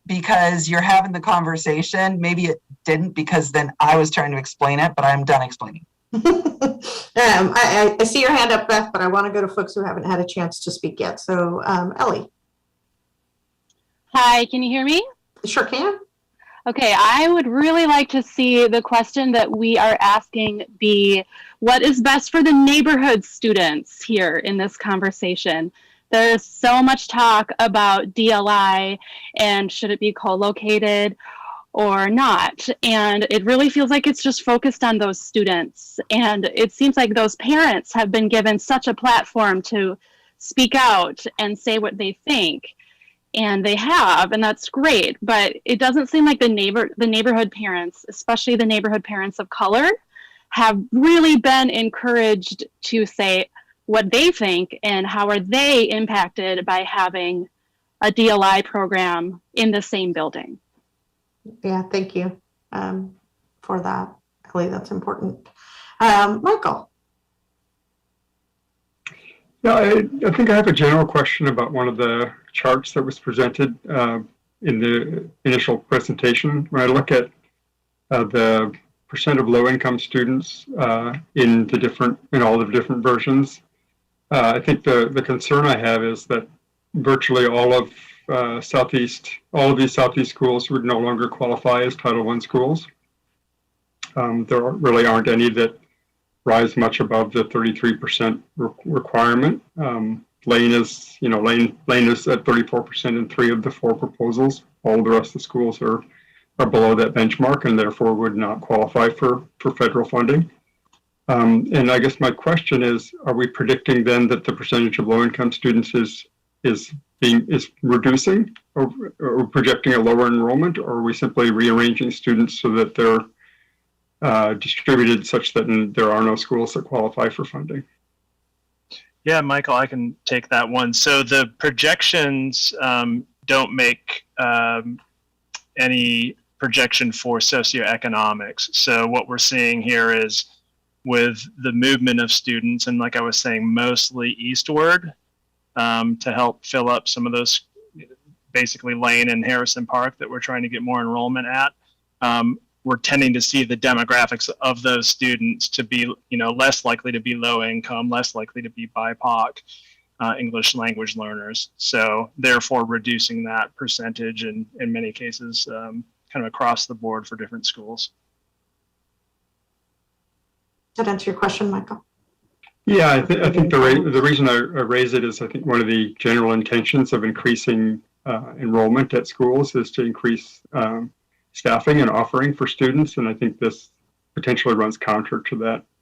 because you're having the conversation. Maybe it didn't, because then I was trying to explain it, but I'm done explaining. I see your hand up, Beth, but I want to go to folks who haven't had a chance to speak yet. So Ellie. Hi, can you hear me? Sure can. Okay, I would really like to see the question that we are asking be, what is best for the neighborhood students here in this conversation? There's so much talk about DLI and should it be co-located or not. And it really feels like it's just focused on those students. And it seems like those parents have been given such a platform to speak out and say what they think. And they have, and that's great, but it doesn't seem like the neighborhood parents, especially the neighborhood parents of color, have really been encouraged to say what they think and how are they impacted by having a DLI program in the same building. Yeah, thank you for that, Ellie. That's important. Michael. Yeah, I think I have a general question about one of the charts that was presented in the initial presentation. When I look at the percent of low-income students in all the different versions, I think the concern I have is that virtually all of these Southeast schools would no longer qualify as Title I schools. There really aren't any that rise much above the 33% requirement. Lane is at 34% in 3 of the 4 proposals. All the rest of the schools are below that benchmark and therefore would not qualify for federal funding. And I guess my question is, are we predicting then that the percentage of low-income students is reducing, or projecting a lower enrollment, or are we simply rearranging students so that they're distributed such that there are no schools that qualify for funding? Yeah, Michael, I can take that one. So the projections don't make any projection for socioeconomics. So what we're seeing here is with the movement of students, and like I was saying, mostly eastward, to help fill up some of those, basically Lane and Harrison Park that we're trying to get more enrollment at. We're tending to see the demographics of those students to be, less likely to be low income, less likely to be BIPOC English language learners. So therefore reducing that percentage in many cases kind of across the board for different schools. Did that answer your question, Michael? Yeah, I think the reason I raise it is I think one of the general intentions of increasing enrollment at schools is to increase staffing and offering for students, and I think this potentially runs counter to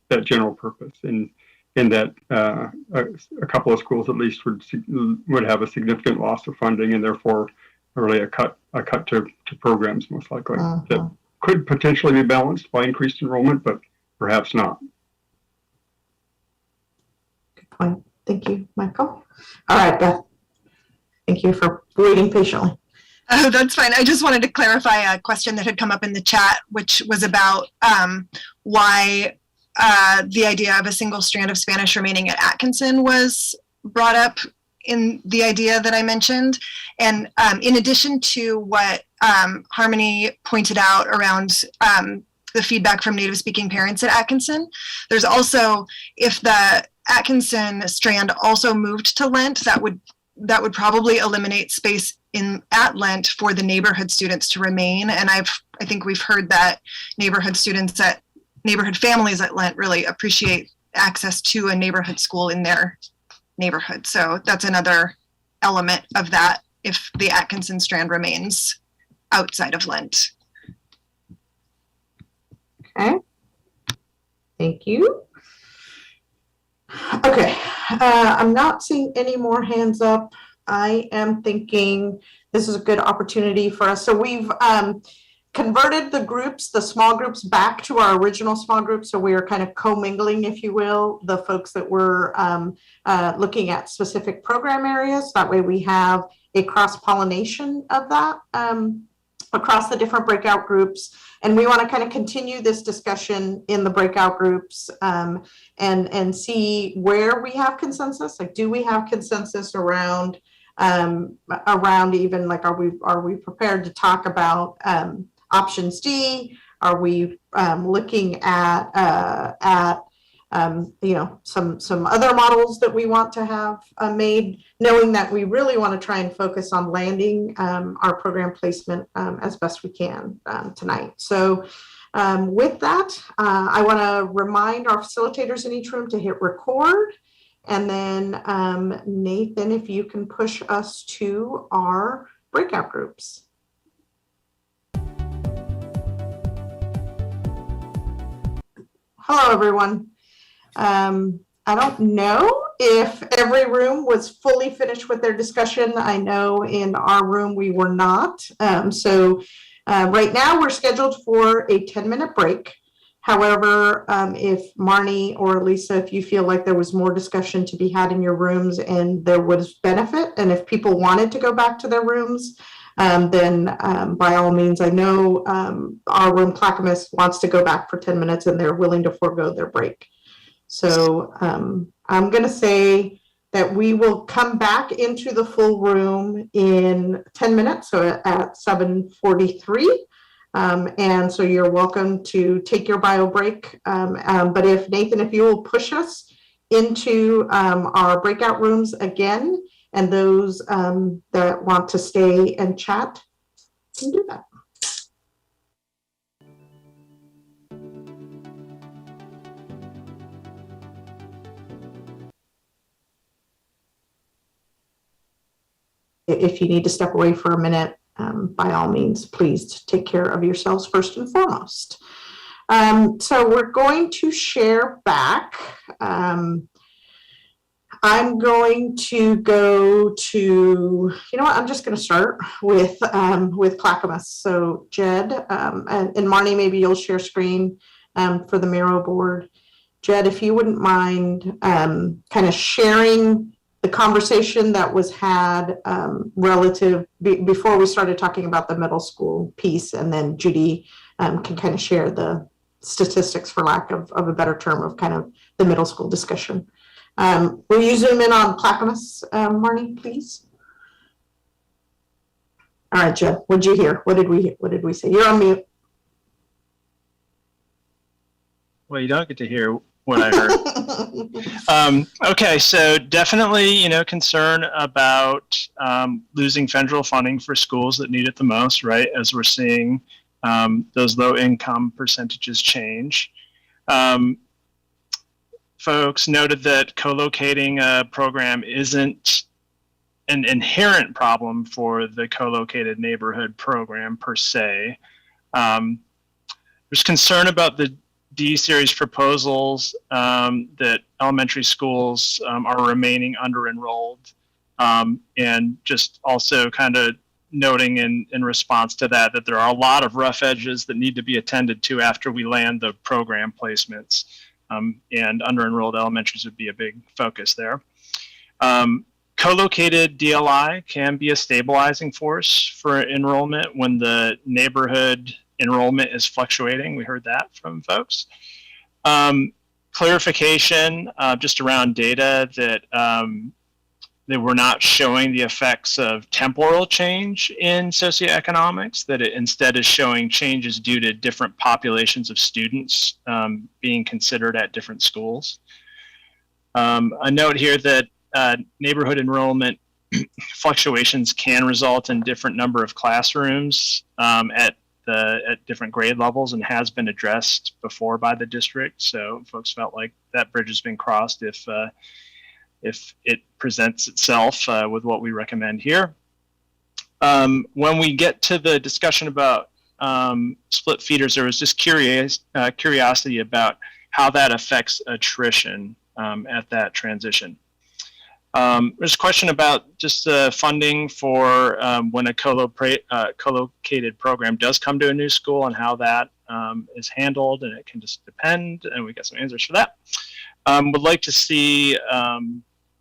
that general purpose. In that a couple of schools at least would have a significant loss of funding, and therefore really a cut to programs most likely that could potentially be balanced by increased enrollment, but perhaps not. Good point. Thank you, Michael. All right, Beth. Thank you for waiting patiently. Oh, that's fine. I just wanted to clarify a question that had come up in the chat, which was about why the idea of a single strand of Spanish remaining at Atkinson was brought up in the idea that I mentioned. And in addition to what Harmony pointed out around the feedback from native speaking parents at Atkinson, there's also, if the Atkinson strand also moved to Lent, that would probably eliminate space at Lent for the neighborhood students to remain. And I think we've heard that neighborhood families at Lent really appreciate access to a neighborhood school in their neighborhood. So that's another element of that if the Atkinson strand remains outside of Lent. Okay. Thank you. Okay, I'm not seeing any more hands up. I am thinking this is a good opportunity for us. So we've converted the small groups back to our original small groups. So we are kind of commingling, if you will, the folks that were looking at specific program areas. That way we have a cross-pollination of that across the different breakout groups. And we want to kind of continue this discussion in the breakout groups and see where we have consensus. Like, do we have consensus around even like, are we prepared to talk about options D? Are we looking at some other models that we want to have made, knowing that we really want to try and focus on landing our program placement as best we can tonight. So with that, I want to remind our facilitators in each room to hit record. And then Nathan, if you can push us to our breakout groups. Hello, everyone. I don't know if every room was fully finished with their discussion. I know in our room we were not. So right now we're scheduled for a 10-minute break. However, if Marnie or Lisa, if you feel like there was more discussion to be had in your rooms and there was benefit, and if people wanted to go back to their rooms, then by all means, I know our room Clackamas wants to go back for 10 minutes and they're willing to forego their break. So I'm going to say that we will come back into the full room in 10 minutes, so at 7:43. And so you're welcome to take your bio break. But if Nathan, if you will push us into our breakout rooms again, and those that want to stay and chat can do that. If you need to step away for a minute, by all means, please take care of yourselves first and foremost. So we're going to share back. I'm going to go to, you know what, I'm just going to start with Clackamas. So Jed, and Marnie, maybe you'll share screen for the Miro board. Jed, if you wouldn't mind kind of sharing the conversation that was had before we started talking about the middle school piece, and then Judy can kind of share the statistics, for lack of a better term, of kind of the middle school discussion. Will you zoom in on Clackamas, Marnie, please? All right, Jed, what did you hear? What did we say? You're on mute. Well, you don't get to hear what I heard. Okay, so definitely, concern about losing federal funding for schools that need it the most, right? As we're seeing those low income percentages change. Folks noted that co-locating a program isn't an inherent problem for the co-located neighborhood program per se. There's concern about the D-series proposals that elementary schools are remaining under-enrolled, and just also kind of noting in response to that there are a lot of rough edges that need to be attended to after we land the program placements, and under-enrolled elementaries would be a big focus there. Co-located DLI can be a stabilizing force for enrollment when the neighborhood enrollment is fluctuating. We heard that from folks. Clarification just around data that they were not showing the effects of temporal change in socioeconomics, that it instead is showing changes due to different populations of students being considered at different schools. A note here that neighborhood enrollment fluctuations can result in different number of classrooms at different grade levels, and has been addressed before by the district. So folks felt like that bridge has been crossed if it presents itself with what we recommend here. When we get to the discussion about split feeders, there was just curiosity about how that affects attrition at that transition. There's a question about just funding for when a co-located program does come to a new school, and how that is handled, and it can just depend, and we got some answers for that. Would like to see,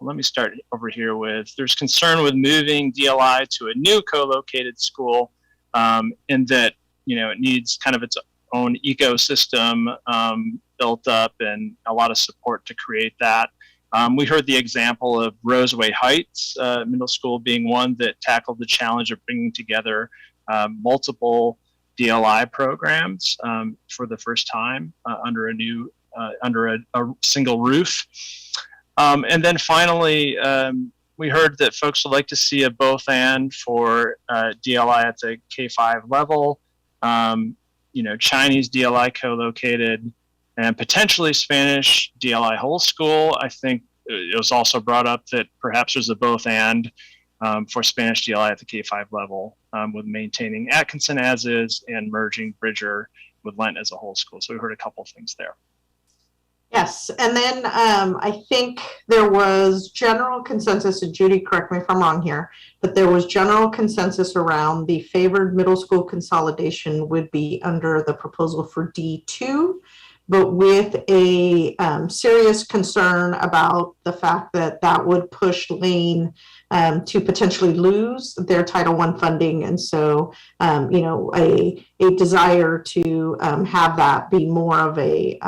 let me start over here with, there's concern with moving DLI to a new co-located school, in that, it needs kind of its own ecosystem built up and a lot of support to create that. We heard the example of Roseway Heights Middle School being one that tackled the challenge of bringing together multiple DLI programs for the first time under a single roof. And then finally, we heard that folks would like to see a both and for DLI at the K-5 level, Chinese DLI co-located, and potentially Spanish DLI whole school. I think it was also brought up that perhaps there's a both and for Spanish DLI at the K-5 level, with maintaining Atkinson as is and merging Bridger with Lent as a whole school. So we heard a couple things there. Yes, and then I think there was general consensus, and Judy, correct me if I'm wrong here, but there was general consensus around the favored middle school consolidation would be under the proposal for D2, but with a serious concern about the fact that that would push Lane to potentially lose their Title I funding. And so, a desire to have that be more of a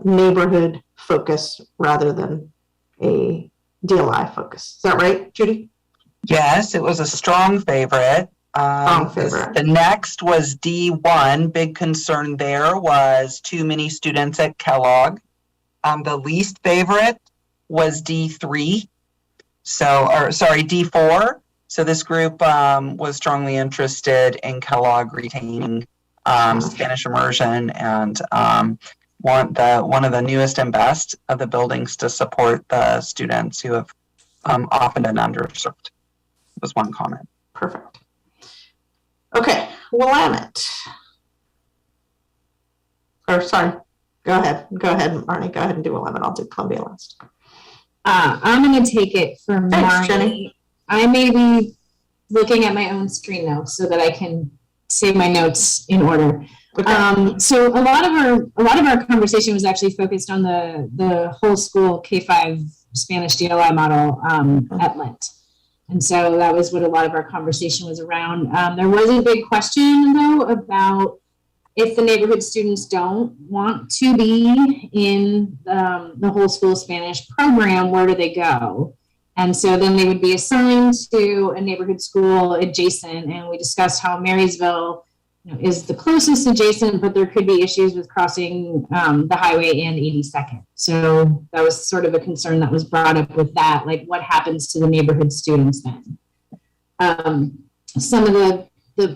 neighborhood focus rather than a DLI focus. Is that right, Judy? Yes, it was a strong favorite. The next was D1. Big concern there was too many students at Kellogg. The least favorite was D3. D4. So this group was strongly interested in Kellogg retaining Spanish immersion and want one of the newest and best of the buildings to support the students who have often been underserved. Was one comment. Perfect. Okay, Willamette. Or sorry, go ahead, Marnie. Go ahead and do Willamette. I'll do Columbia last. I'm going to take it from Thanks, Marnie. Jenny. I may be looking at my own screen now so that I can save my notes in order. Okay. So a lot of our conversation was actually focused on the whole school K-5 Spanish DLI model at Lent. And so that was what a lot of our conversation was around. There was a big question, though, about if the neighborhood students don't want to be in the whole school Spanish program, where do they go? And so then they would be assigned to a neighborhood school adjacent. And we discussed how Marysville is the closest adjacent, but there could be issues with crossing the highway and 82nd. So that was sort of a concern that was brought up with that, like what happens to the neighborhood students then? Some of the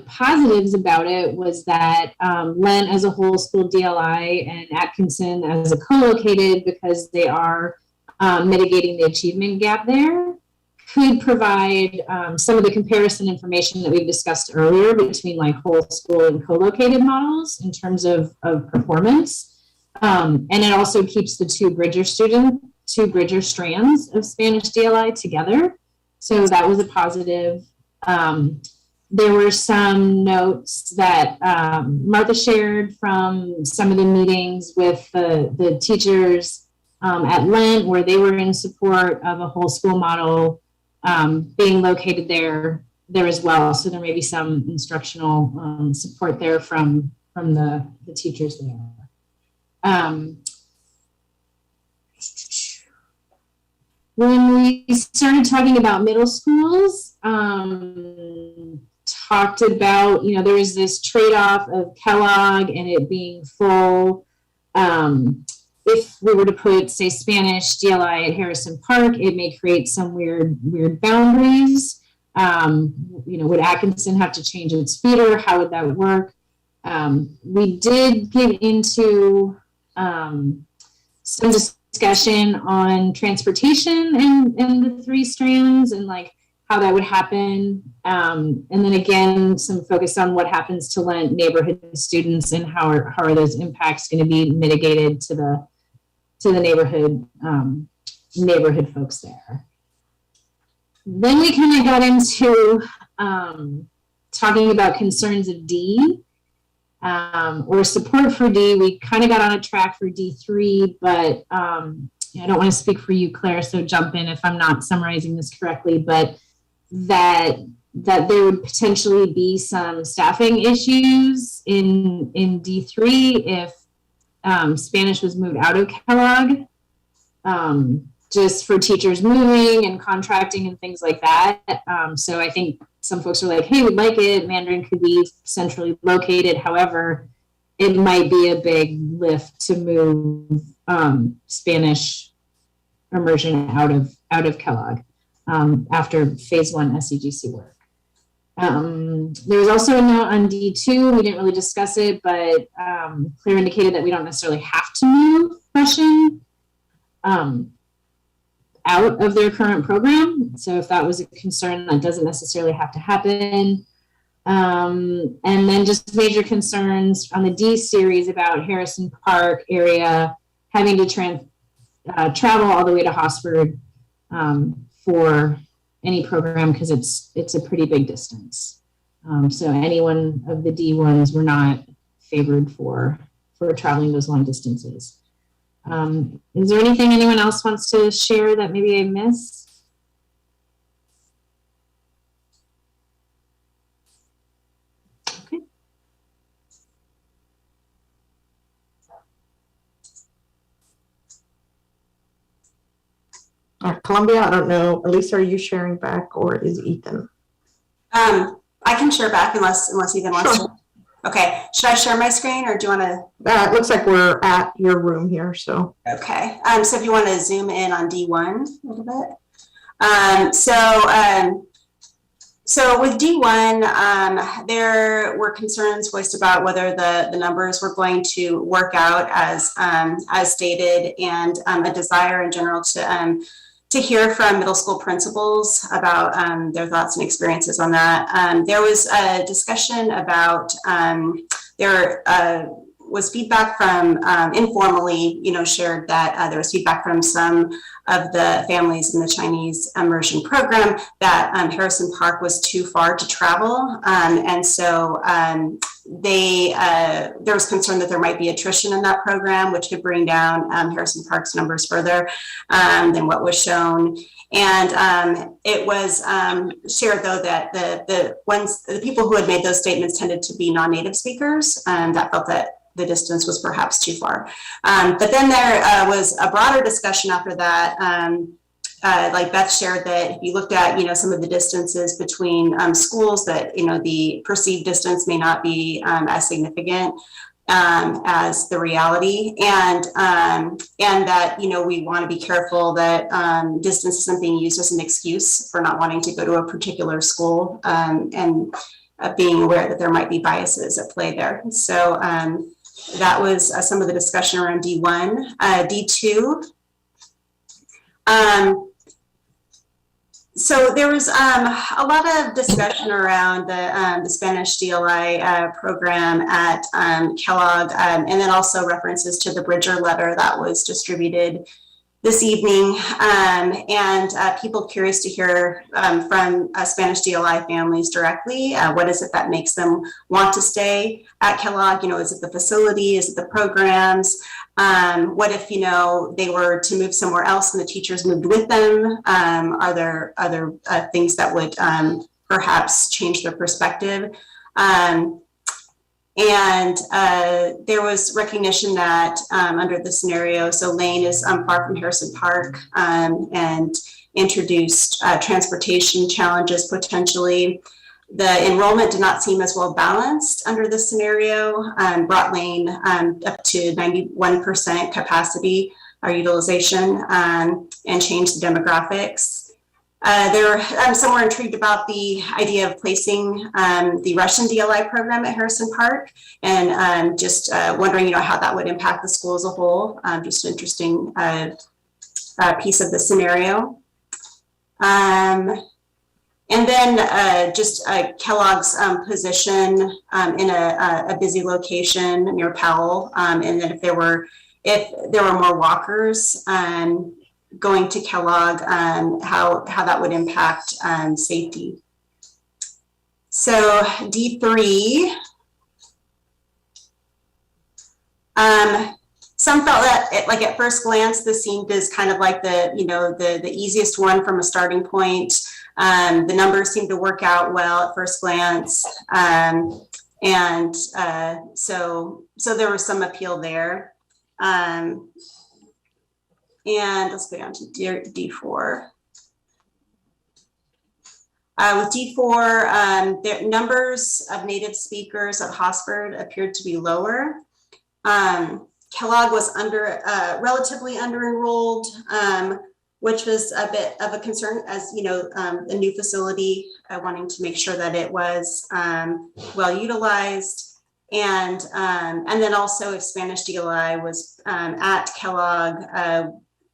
positives about it was that Lent as a whole school DLI and Atkinson as a co-located, because they are mitigating the achievement gap there, could provide some of the comparison information that we've discussed earlier between like whole school and co-located models in terms of performance. And it also keeps the two Bridger strands of Spanish DLI together. So that was a positive. There were some notes that Martha shared from some of the meetings with the teachers at Lent, where they were in support of a whole school model being located there as well. So there may be some instructional support there from the teachers there. When we started talking about middle schools, talked about, there was this trade-off of Kellogg and it being full. If we were to put, say, Spanish DLI at Harrison Park, it may create some weird boundaries. Would Atkinson have to change its feeder? How would that work? We did get into some discussion on transportation and the three strands and like how that would happen. And then again, some focus on what happens to Lent neighborhood students and how are those impacts going to be mitigated to the neighborhood folks there. Then we kind of got into talking about concerns of D or support for D. We kind of got on a track for D3, but I don't want to speak for you, Claire, so jump in if I'm not summarizing this correctly, but that there would potentially be some staffing issues in D3 if Spanish was moved out of Kellogg, just for teachers moving and contracting and things like that. So I think some folks are like, hey, we'd like it. Mandarin could be centrally located. However, it might be a big lift to move Spanish immersion out of Kellogg after phase 1 SCGC work. There was also a note on D2. We didn't really discuss it, but Claire indicated that we don't necessarily have to move Russian out of their current program. So if that was a concern, that doesn't necessarily have to happen. And then just major concerns on the D series about Harrison Park area having to travel all the way to Hosford for any program because it's a pretty big distance. So any one of the D ones were not favored for for traveling those long distances. Is there anything anyone else wants to share that maybe I missed? Columbia, I don't know. Elisa, are you sharing back or is Ethan? I can share back unless Ethan wants to. Okay, should I share my screen or do you want to? It looks like we're at your room here, so. Okay, so if you want to zoom in on D1 a little bit. So with D1, there were concerns voiced about whether the numbers were going to work out as stated, and a desire in general to hear from middle school principals about their thoughts and experiences on that. There was a discussion about there was feedback from informally, shared that there was feedback from some of the families in the Chinese immersion program that Harrison Park was too far to travel. And so there was concern that there might be attrition in that program, which could bring down Harrison Park's numbers further than what was shown. And it was shared, though, that the people who had made those statements tended to be non-native speakers that felt that the distance was perhaps too far. But then there was a broader discussion after that. Like Beth shared, that if you looked at, some of the distances between schools, that, the perceived distance may not be as significant as the reality, and that, we want to be careful that distance isn't being used as an excuse for not wanting to go to a particular school, and being aware that there might be biases at play there. So that was some of the discussion around D1. D2. So there was a lot of discussion around the Spanish DLI program at Kellogg, and then also references to the Bridger letter that was distributed this evening, and people curious to hear from Spanish DLI families directly. What is it that makes them want to stay at Kellogg? Is it the facility? Is it the programs? What if, they were to move somewhere else and the teachers moved with them? Are there other things that would perhaps change their perspective? And there was recognition that under the scenario, so Lane is far from Harrison Park, and introduced transportation challenges potentially. The enrollment did not seem as well balanced under this scenario, brought Lane up to 91% capacity or utilization, and changed the demographics. Some were intrigued about the idea of placing the Russian DLI program at Harrison Park, and just wondering, how that would impact the school as a whole. Just an interesting piece of the scenario. And then just Kellogg's position in a busy location near Powell, and then if there were more walkers going to Kellogg, how that would impact safety. So D3, some felt that at first glance, this seemed as kind of like the easiest one from a starting point. The numbers seemed to work out well at first glance. So there was some appeal there. And let's go down to D4. With D4, the numbers of native speakers at Hosford appeared to be lower. Kellogg was relatively under-enrolled, which was a bit of a concern, as the new facility, wanting to make sure that it was well utilized. And then also if Spanish DLI was at Kellogg,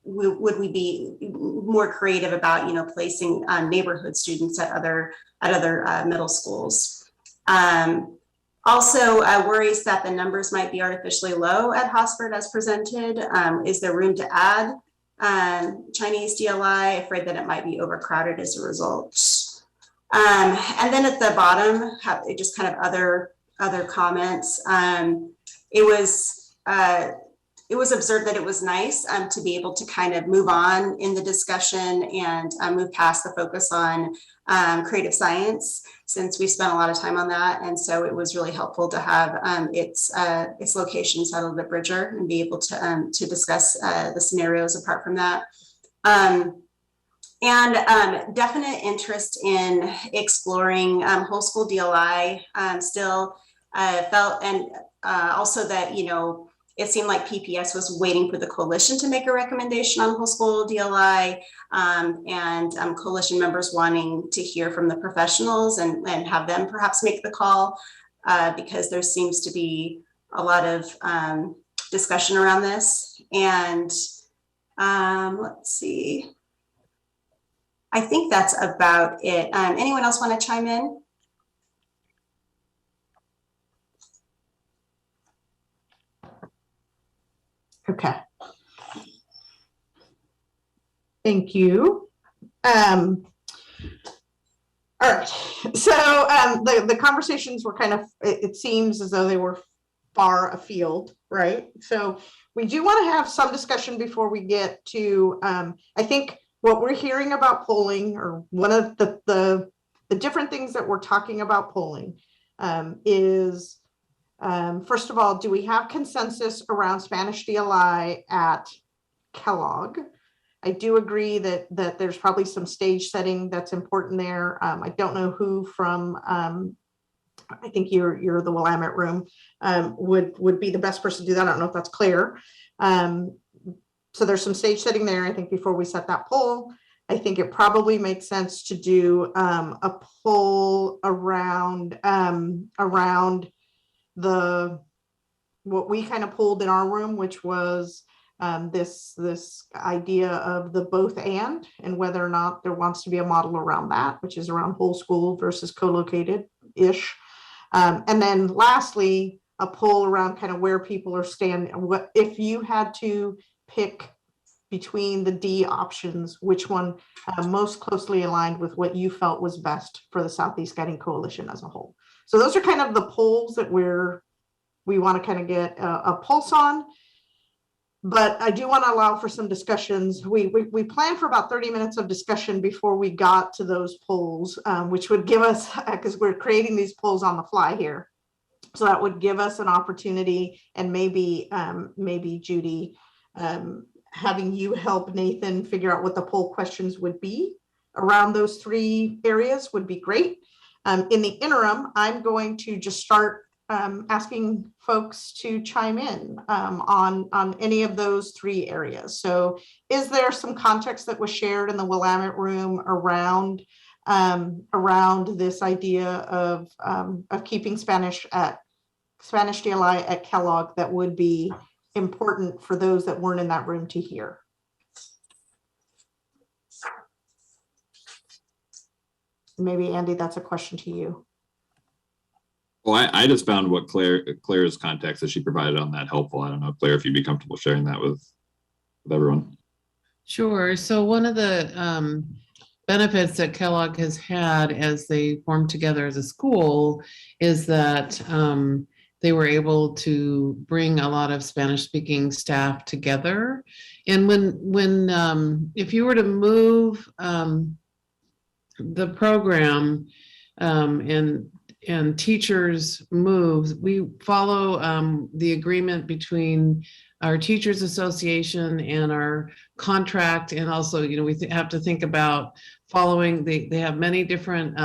would we be more creative about placing neighborhood students at other middle schools? Also worries that the numbers might be artificially low at Hosford as presented. Is there room to add Chinese DLI? Afraid that it might be overcrowded as a result. And then at the bottom, just kind of other comments. It was it was observed that it was nice to be able to kind of move on in the discussion and move past the focus on creative science, since we spent a lot of time on that. And so it was really helpful to have its location settled at Bridger and be able to discuss the scenarios apart from that. And definite interest in exploring whole school DLI still felt, and also that, you know, it seemed like PPS was waiting for the coalition to make a recommendation on whole school DLI, and coalition members wanting to hear from the professionals and have them perhaps make the call, because there seems to be a lot of discussion around this. And let's see, I think that's about it. Anyone else want to chime in? Okay. Thank you. All right. So the conversations were kind of, it seems as though they were far afield, right? So we do want to have some discussion before we get to, I think what we're hearing about polling, or one of the different things that we're talking about polling is, first of all, do we have consensus around Spanish DLI at Kellogg? I do agree that there's probably some stage setting that's important there. I don't know who from, I think you're the Willamette room, would be the best person to do that. I don't know if that's clear. So there's some stage setting there. I think before we set that poll, I think it probably makes sense to do a poll around what we kind of pulled in our room, which was this idea of the both and whether or not there wants to be a model around that, which is around whole school versus co-located ish. And then lastly, a poll around kind of where people are standing. What if you had to pick between the D options, which one most closely aligned with what you felt was best for the Southeast Guiding Coalition as a whole? So those are kind of the polls that we want to kind of get a pulse on. But I do want to allow for some discussions. We planned for about 30 minutes of discussion before we got to those polls, which would give us, because we're creating these polls on the fly here. So that would give us an opportunity, and maybe Judy, having you help Nathan figure out what the poll questions would be around those three areas would be great. In the interim, I'm going to just start asking folks to chime in on any of those three areas. So is there some context that was shared in the Willamette room around this idea of keeping Spanish DLI at Kellogg that would be important for those that weren't in that room to hear? Maybe Andy, that's a question to you. Well, I just found what Claire's context that she provided on that helpful. I don't know, Claire, if you'd be comfortable sharing that with everyone. Sure. So one of the benefits that Kellogg has had as they formed together as a school is that they were able to bring a lot of Spanish-speaking staff together. And when if you were to move the program and teachers move, we follow the agreement between our Teachers Association and our contract. And also, you know, we have to think about following, they have many different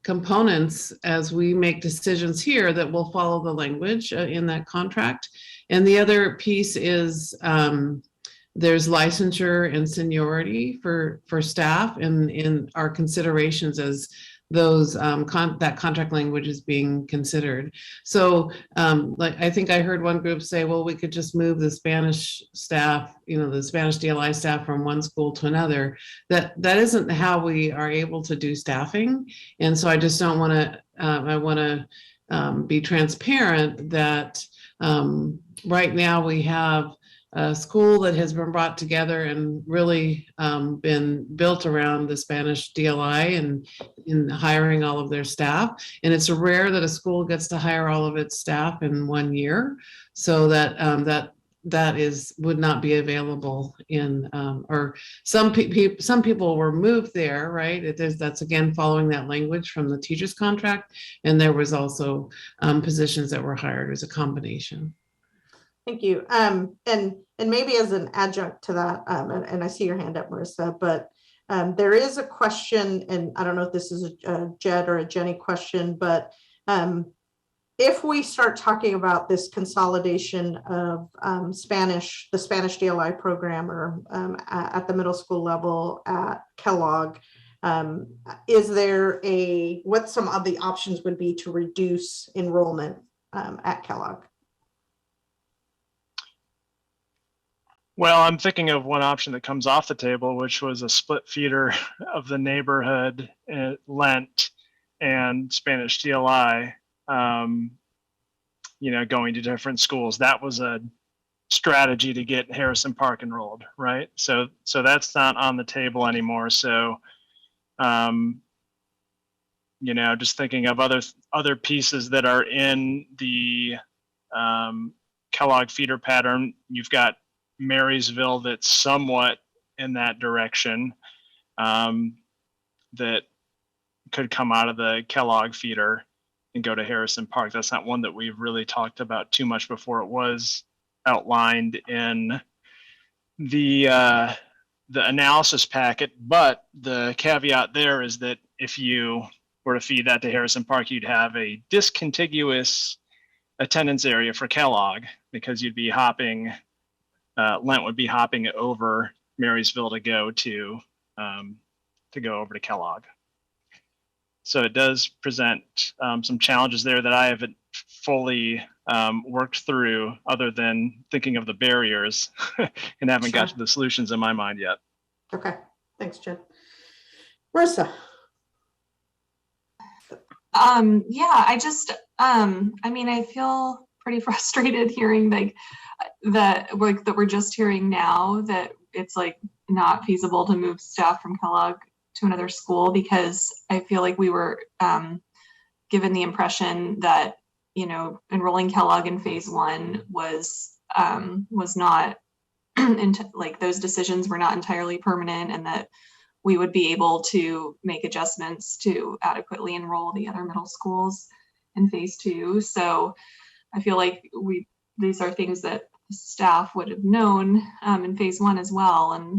components as we make decisions here that will follow the language in that contract. And the other piece is there's licensure and seniority for staff in our considerations as those that contract language is being considered. So like I think I heard one group say, well, we could just move the Spanish staff, you know, the Spanish DLI staff from one school to another. That isn't how we are able to do staffing. And so I just don't want to, I want to be transparent that right now we have a school that has been brought together and really been built around the Spanish DLI and in hiring all of their staff. And it's rare that a school gets to hire all of its staff in 1 year, so that would not be available in or some people were moved there, right? That's again following that language from the teacher's contract, and there was also positions that were hired as a combination. Thank you. And maybe as an adjunct to that, and I see your hand up, Marissa, but there is a question, and I don't know if this is a Jed or a Jenny question, but if we start talking about this consolidation of the Spanish DLI program or at the middle school level at Kellogg, is there what some of the options would be to reduce enrollment at Kellogg? Well, I'm thinking of one option that comes off the table, which was a split feeder of the neighborhood, Lent and Spanish DLI, going to different schools. That was a strategy to get Harrison Park enrolled, right? So that's not on the table anymore. So, just thinking of other pieces that are in the Kellogg feeder pattern, you've got Marysville that's somewhat in that direction, that could come out of the Kellogg feeder and go to Harrison Park. That's not one that we've really talked about too much before. It was outlined in the analysis packet, but the caveat there is that if you were to feed that to Harrison Park, you'd have a discontiguous attendance area for Kellogg, because you'd be hopping, Lent would be hopping over Marysville to go over to Kellogg. So it does present some challenges there that I haven't fully worked through, other than thinking of the barriers and haven't got to the solutions in my mind yet. Okay, thanks, Jen. Marissa. Yeah, I feel pretty frustrated hearing that we're just hearing now that it's not feasible to move staff from Kellogg to another school, because I feel like we were given the impression that enrolling Kellogg in phase 1 was not those decisions were not entirely permanent, and that we would be able to make adjustments to adequately enroll the other middle schools in phase 2. So I feel like these are things that staff would have known in phase 1 as well. And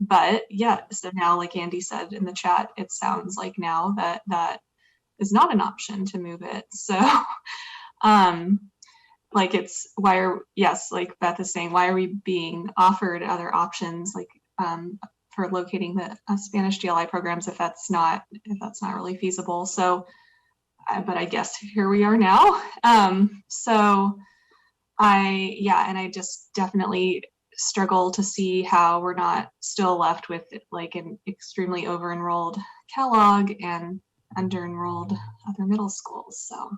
but yeah, so now, like Andy said in the chat, it sounds like now that is not an option to move it. So like Beth is saying, why are we being offered other options for locating the Spanish DLI programs if that's not really feasible? So but I guess here we are now. I just definitely struggle to see how we're not still left with an extremely over-enrolled Kellogg and under-enrolled other middle schools. So,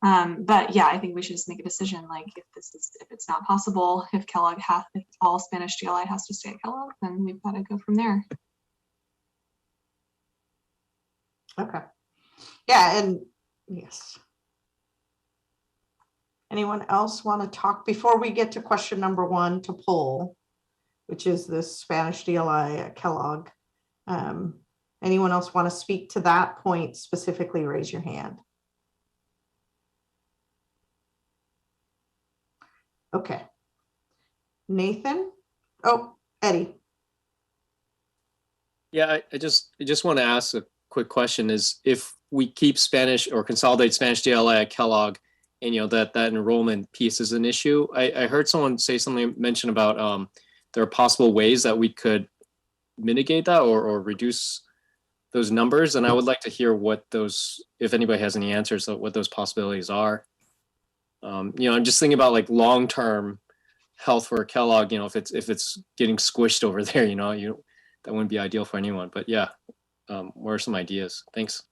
but yeah, I think we should just make a decision. If it's not possible, if all Spanish DLI has to stay at Kellogg, then we've got to go from there. Okay. Yeah, and yes. Anyone else want to talk before we get to question number 1 to poll, which is this Spanish DLI at Kellogg? Anyone else want to speak to that point specifically? Raise your hand. Okay. Nathan? Oh, Eddie. Yeah, I just want to ask a quick question: is if we keep Spanish or consolidate Spanish DLI at Kellogg, and that enrollment piece is an issue. I heard someone mention about there are possible ways that we could mitigate that or reduce those numbers, and I would like to hear what those, if anybody has any answers, what those possibilities are. I'm just thinking about long-term health for Kellogg. If it's getting squished over there, that wouldn't be ideal for anyone. But yeah, what are some ideas? Thanks.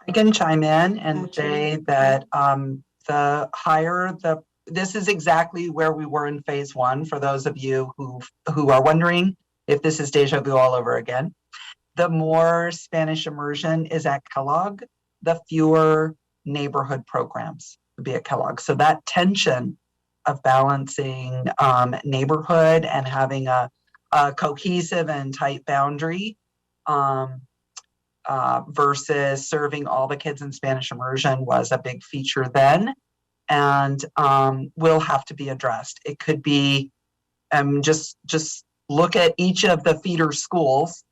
I can chime in and say that this is exactly where we were in phase one. For those of you who are wondering if this is deja vu all over again, the more Spanish immersion is at Kellogg, the fewer neighborhood programs would be at Kellogg. So that tension of balancing neighborhood and having a cohesive and tight boundary versus serving all the kids in Spanish immersion was a big feature then, and will have to be addressed. It could be just look at each of the feeder schools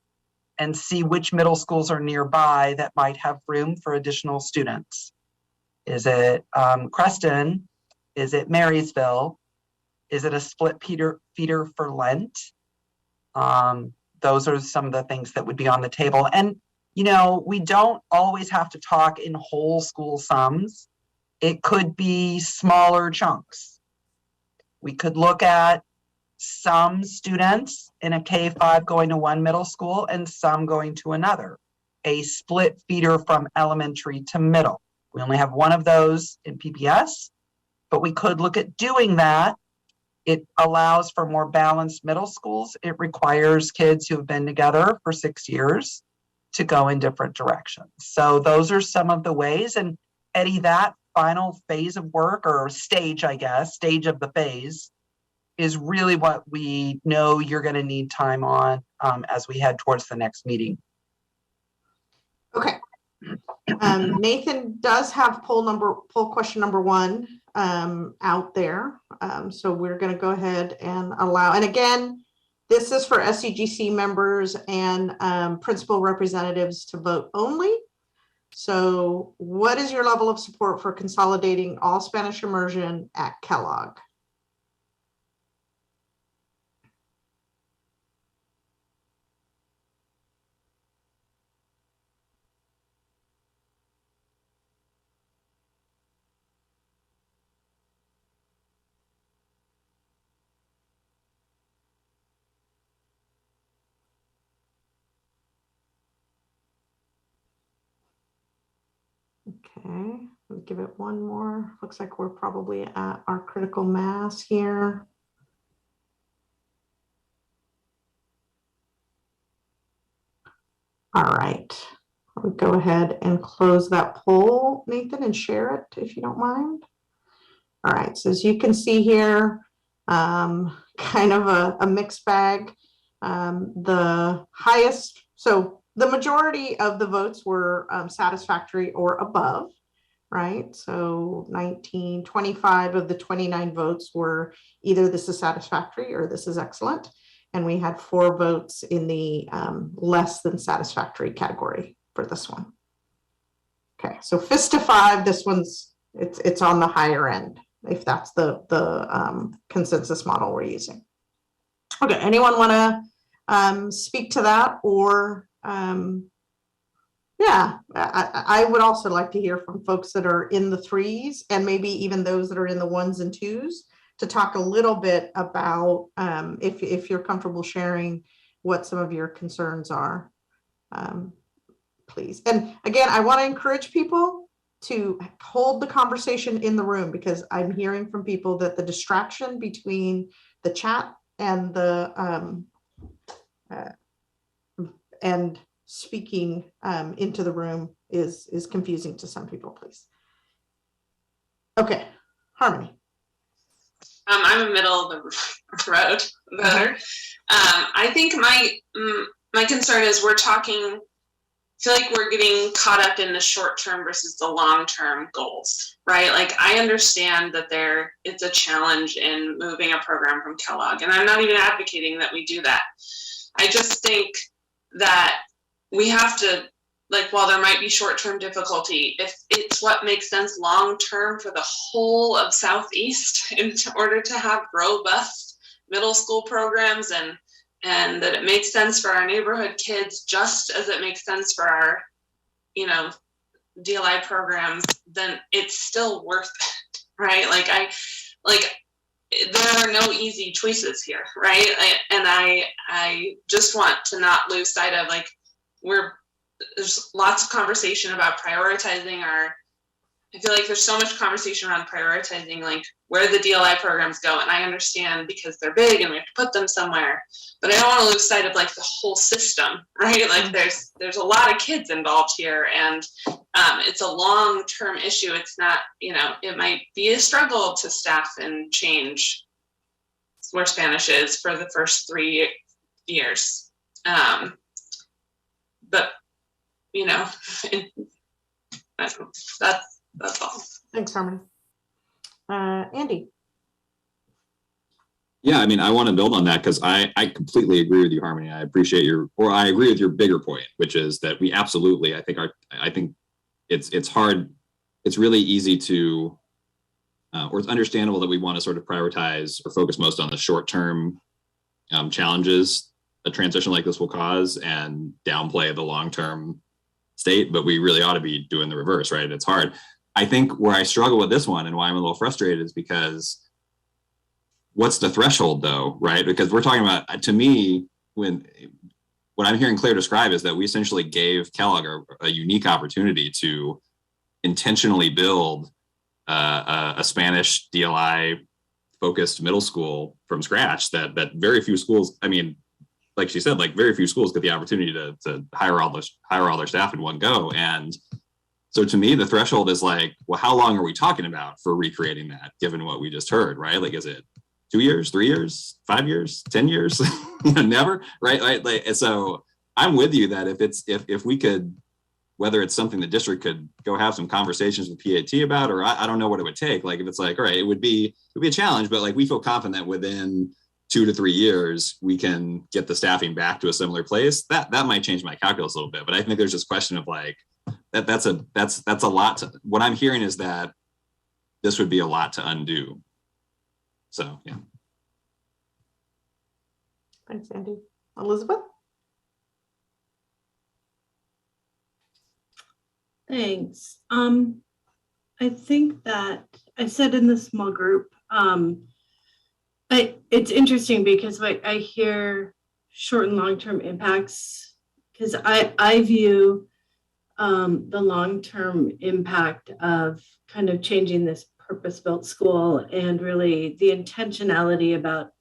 and see which middle schools are nearby that might have room for additional students. Is it Creston? Is it Marysville? Is it a split feeder for Lent? Those are some of the things that would be on the table. And, you know, we don't always have to talk in whole school sums. It could be smaller chunks. We could look at some students in a K-5 going to one middle school and some going to another, a split feeder from elementary to middle. We only have one of those in PPS, but we could look at doing that. It allows for more balanced middle schools. It requires kids who have been together for 6 years to go in different directions. So those are some of the ways. And Eddie, that final phase of work, or stage, I guess, stage of the phase, is really what we know you're going to need time on as we head towards the next meeting. Okay. Nathan does have poll question number 1 out there. So we're going to go ahead and allow, and again, this is for SCGC members and principal representatives to vote only. So what is your level of support for consolidating all Spanish immersion at Kellogg? Okay, we'll give it one more. Looks like we're probably at our critical mass here. All right, I'll go ahead and close that poll, Nathan, and share it if you don't mind. All right, so as you can see here, kind of a mixed bag. The highest, so the majority of the votes were satisfactory or above, right? So 25 of the 29 votes were either this is satisfactory or this is excellent. And we had 4 votes in the less than satisfactory category for this one. Okay, so fist to 5, this one's, it's on the higher end, if that's the consensus model we're using. Okay, anyone want to speak to that? Or yeah, I would also like to hear from folks that are in the 3s and maybe even those that are in the 1s and 2s to talk a little bit about if you're comfortable sharing what some of your concerns are, please. And again, I want to encourage people to hold the conversation in the room, because I'm hearing from people that the distraction between the chat and the and speaking into the room is confusing to some people, please. Okay, Harmony. I'm in the middle of the road voter. I think my concern is I feel like we're getting caught up in the short term versus the long term goals, right? Like, I understand that it's a challenge in moving a program from Kellogg, and I'm not even advocating that we do that. I just think that we have to, like, while there might be short-term difficulty, if it's what makes sense long-term for the whole of Southeast in order to have robust middle school programs, and that it makes sense for our neighborhood kids just as it makes sense for our, DLI programs, then it's still worth it, right? There are no easy choices here, right? I just want to not lose sight of, like, we're there's lots of conversation about prioritizing I feel like there's so much conversation around prioritizing like where the DLI programs go. And I understand because they're big and we have to put them somewhere, but I don't want to lose sight of like the whole system, right? Like there's a lot of kids involved here, and it's a long-term issue. It's not, it might be a struggle to staff and change where Spanish is for the first 3 years. But, that's all. Thanks, Harmony. Andy. Yeah, I mean, I want to build on that because I completely agree with you, Harmony. I appreciate I agree with your bigger point, which is that we absolutely, I think it's hard. It's really easy to, or it's understandable that we want to sort of prioritize or focus most on the short-term challenges a transition like this will cause and downplay the long-term state, but we really ought to be doing the reverse, right? It's hard. I think where I struggle with this one and why I'm a little frustrated is because what's the threshold though, right? Because we're talking about, to me, what I'm hearing Claire describe is that we essentially gave Kellogg a unique opportunity to intentionally build a Spanish DLI focused middle school from scratch that very few schools, I mean, like she said, like very few schools get the opportunity to hire all their staff in one go. And so to me, the threshold is like, well, how long are we talking about for recreating that, given what we just heard, right? Like, is it 2 years, 3 years, 5 years, 10 years? Never, right? Like, so I'm with you that if we could, whether it's something the district could go have some conversations with PAT about, or I don't know what it would take. Like, if it's like, all right, it would be a challenge, but like we feel confident that within 2 to 3 years, we can get the staffing back to a similar place. That might change my calculus a little bit, but I think there's this question of like, that's a lot to, what I'm hearing is that this would be a lot to undo. So, yeah. Thanks, Andy. Elizabeth? Thanks. I think that I said in the small group, it's interesting because I hear short and long-term impacts, because I view the long-term impact of kind of changing this purpose-built school and really the intentionality about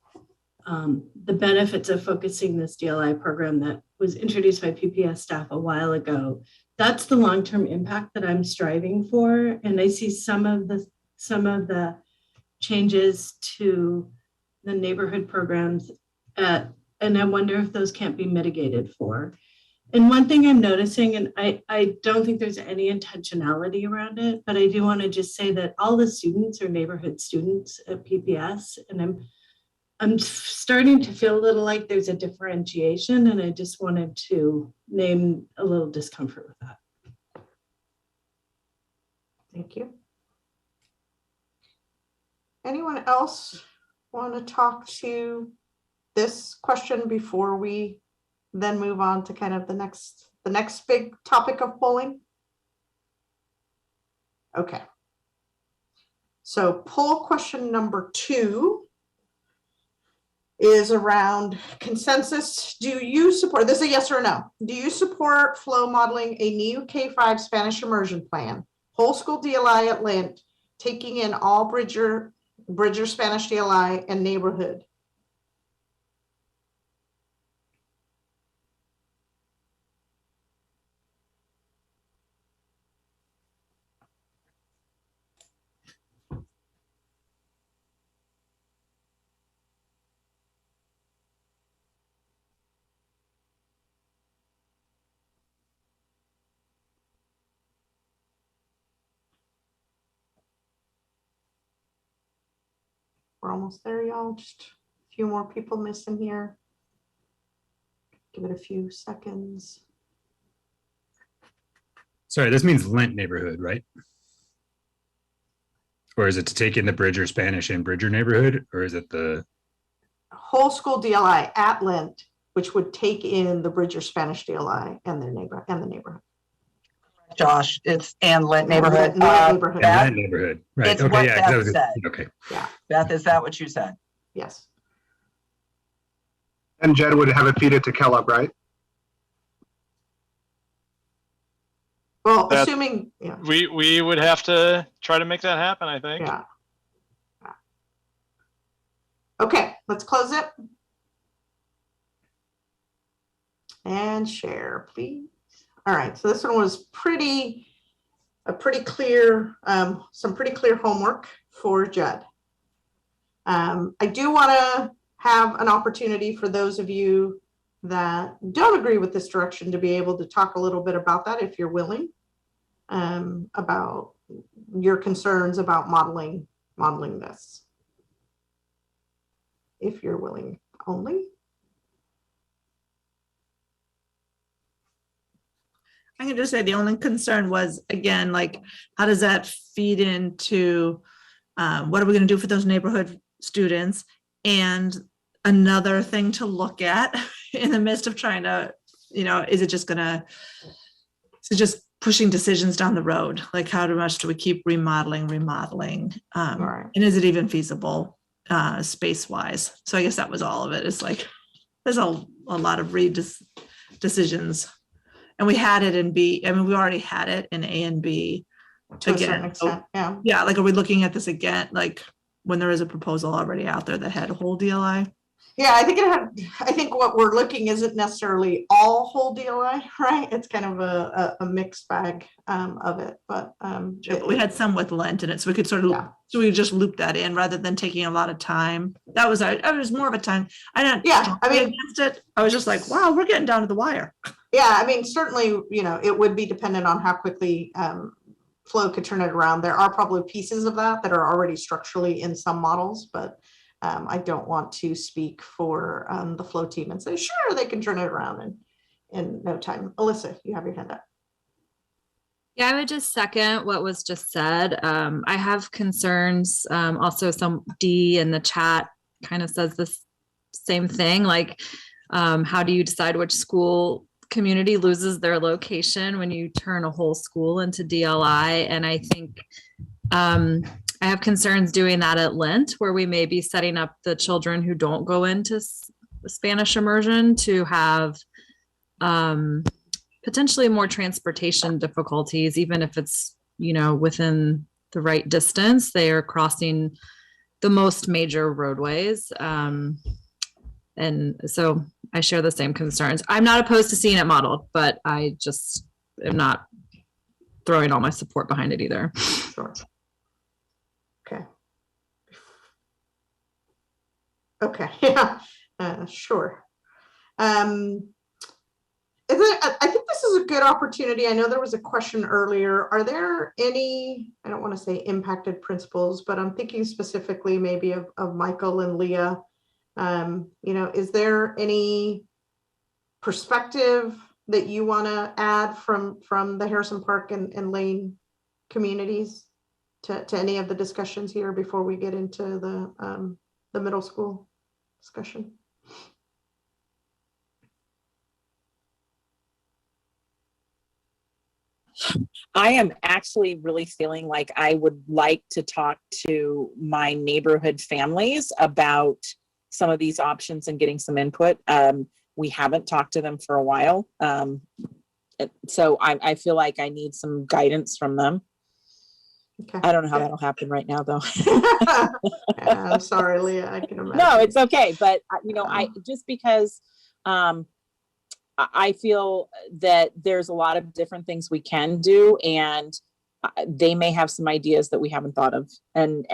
the benefits of focusing this DLI program that was introduced by PPS staff a while ago. That's the long-term impact that I'm striving for. And I see some of the changes to the neighborhood programs and I wonder if those can't be mitigated for. And one thing I'm noticing, and I don't think there's any intentionality around it, but I do want to just say that all the students are neighborhood students at PPS, and I'm starting to feel a little like there's a differentiation, and I just wanted to name a little discomfort with that. Thank you. Anyone else want to talk to this question before we then move on to kind of the next big topic of polling? Okay. So poll question number 2 is around consensus. Do you support, this is a yes or no, do you support Flow modeling a new K-5 Spanish immersion plan, whole school DLI at Lint, taking in all Bridger Spanish DLI and neighborhood? We're almost there, y'all. Just a few more people missing here. Give it a few seconds. Sorry, this means Lint neighborhood, right? Or is it to take in the Bridger Spanish and Bridger neighborhood, or is it the whole school DLI at Lint, which would take in the Bridger Spanish DLI and the neighborhood? Josh, it's and Lint neighborhood. Neighborhood. Lint neighborhood, right? It's okay, what yeah, Beth said. Okay. Yeah. Beth, is that what you said? Yes. And Jed would have it feed it to Kellogg, right? Well, That- assuming, yeah. We would have to try to make that happen, I think. Yeah. Okay, let's close it. And share, please. All right, so this one was some pretty clear homework for Judd. I do want to have an opportunity for those of you that don't agree with this direction to be able to talk a little bit about that if you're willing, about your concerns about modeling this. If you're willing only. I can just say the only concern was, again, like, how does that feed into what are we going to do for those neighborhood students? And another thing to look at in the midst of trying to, is it just pushing decisions down the road? Like, how much do we keep remodeling? Right. And is it even feasible space-wise? So I guess that was all of it. It's like, there's a lot of decisions. And we had it in B. I mean, we already had it in A and B. To a certain extent, yeah. Yeah, like, are we looking at this again, like, when there is a proposal already out there that had a whole DLI? Yeah, I think what we're looking isn't necessarily all whole DLI, right? It's kind of a mixed bag of it, but we had some with Lent in it, so we could sort of, so we just loop that in rather than taking a lot of time. That was, I was more of a time. I didn't, against it. I was just like, wow, we're getting down to the wire. Yeah, I mean, certainly, it would be dependent on how quickly Flo could turn it around. There are probably pieces of that are already structurally in some models, but I don't want to speak for the Flo team and say, sure, they can turn it around in no time. Alyssa, you have your hand up. Yeah, I would just second what was just said. I have concerns. Also, some D in the chat kind of says the same thing. Like, how do you decide which school community loses their location when you turn a whole school into DLI? And I think I have concerns doing that at Lent, where we may be setting up the children who don't go into Spanish immersion to have potentially more transportation difficulties, even if it's, within the right distance. They are crossing the most major roadways. And so I share the same concerns. I'm not opposed to seeing it modeled, but I just am not throwing all my support behind it either. Sure. Okay. Okay, yeah, sure. I think this is a good opportunity. I know there was a question earlier. Are there any, I don't want to say impacted principals, but I'm thinking specifically maybe of Michael and Leah. Is there any perspective that you want to add from the Harrison Park and Lane communities to any of the discussions here before we get into the middle school discussion? I am actually really feeling like I would like to talk to my neighborhood families about some of these options and getting some input. We haven't talked to them for a while. So I feel like I need some guidance from them. Okay. I don't know how that'll happen right now, though. I'm sorry, Leah, I can imagine. No, it's okay. But, I just because I feel that there's a lot of different things we can do, and they may have some ideas that we haven't thought of. And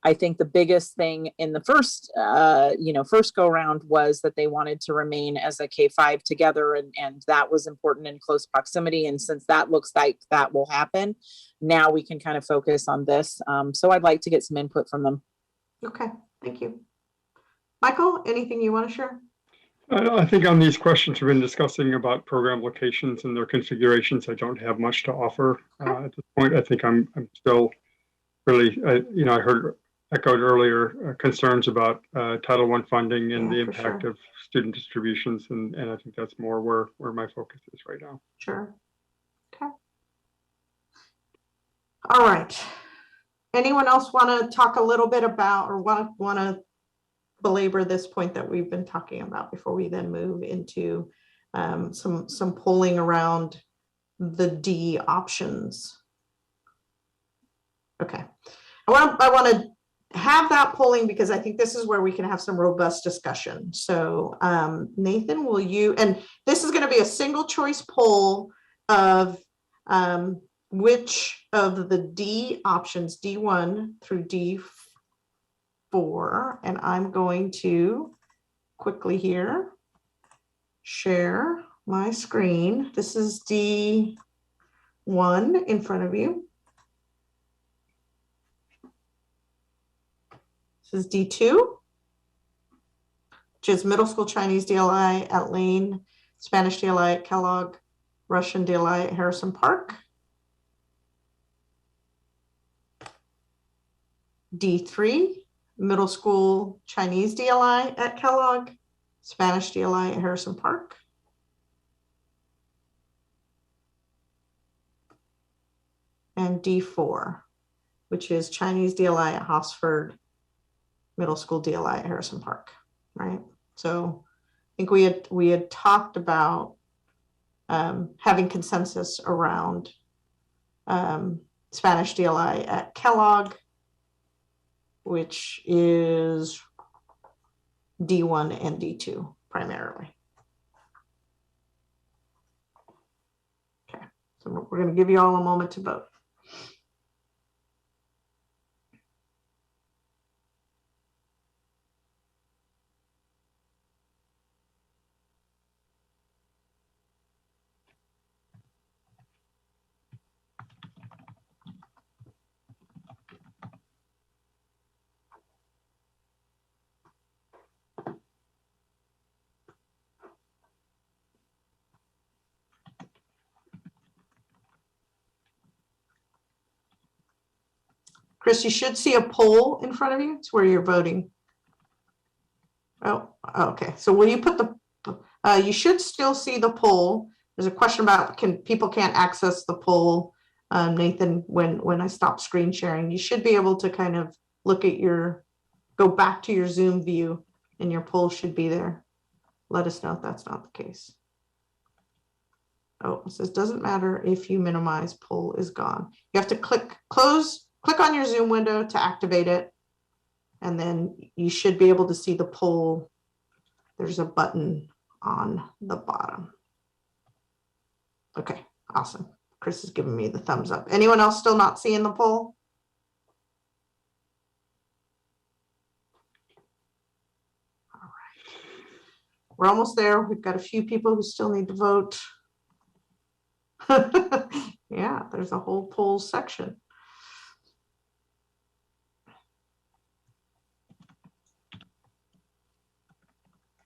I think the biggest thing in the first go round was that they wanted to remain as a K-5 together, and that was important in close proximity. And since that looks like that will happen, now we can kind of focus on this. So I'd like to get some input from them. Okay, thank you. Michael, anything you want to share? I think on these questions we've been discussing about program locations and their configurations, I don't have much to offer at this point. I think I'm still really, I heard echoed earlier concerns about Title I funding and the impact of student distributions, and I think that's more where my focus is right now. Sure. Okay. All right. Anyone else want to talk a little bit about, or want to belabor this point that we've been talking about before we then move into some polling around the D options? Okay. I want to have that polling because I think this is where we can have some robust discussion. So Nathan, will you, and this is going to be a single choice poll of which of the D options, D1 through D4, and I'm going to quickly here share my screen. This is D1 in front of you. This is D2, which is middle school Chinese DLI at Lane, Spanish DLI at Kellogg, Russian DLI at Harrison Park. D3, middle school Chinese DLI at Kellogg, Spanish DLI at Harrison Park. And D4, which is Chinese DLI at Hosford, middle school DLI at Harrison Park, right? So I think we had talked about having consensus around Spanish DLI at Kellogg, which is D1 and D2 primarily. Okay, so we're going to give you all a moment to vote. Chris, you should see a poll in front of you. It's where you're voting. Oh, okay. So will you put the, you should still see the poll. There's a question about people can't access the poll, Nathan, when I stop screen sharing. You should be able to kind of look at go back to your Zoom view and your poll should be there. Let us know if that's not the case. Oh, it says doesn't matter if you minimize, poll is gone. You have to click on your Zoom window to activate it, and then you should be able to see the poll. There's a button on the bottom. Okay, awesome. Chris is giving me the thumbs up. Anyone else still not seeing the poll? All right. We're almost there. We've got a few people who still need to vote. Yeah, there's a whole poll section.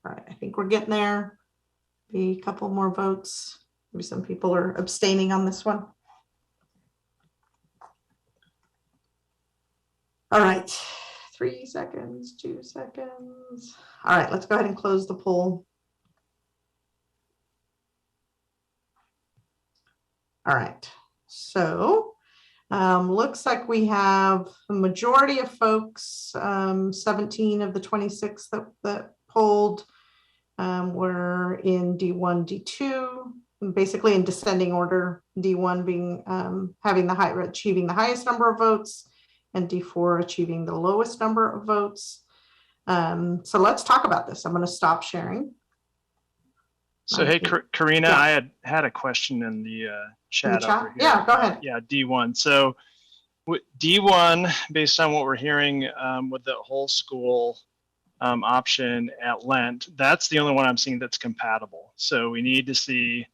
All right, I think we're getting there. Be a couple more votes. Maybe some people are abstaining on this one. All right, 3 seconds, 2 seconds. All right, let's go ahead and close the poll. All right, so looks like we have a majority of folks, 17 of the 26 that polled were in D1, D2, basically in descending order, D1 being achieving the highest number of votes and D4 achieving the lowest number of votes. So let's talk about this. I'm going to stop sharing. So hey, Karina, yeah. I had a question in the chat over here. Yeah, go ahead. Yeah, D1. So D1, based on what we're hearing with the whole school option at Lent, that's the only one I'm seeing that's compatible. So we need to see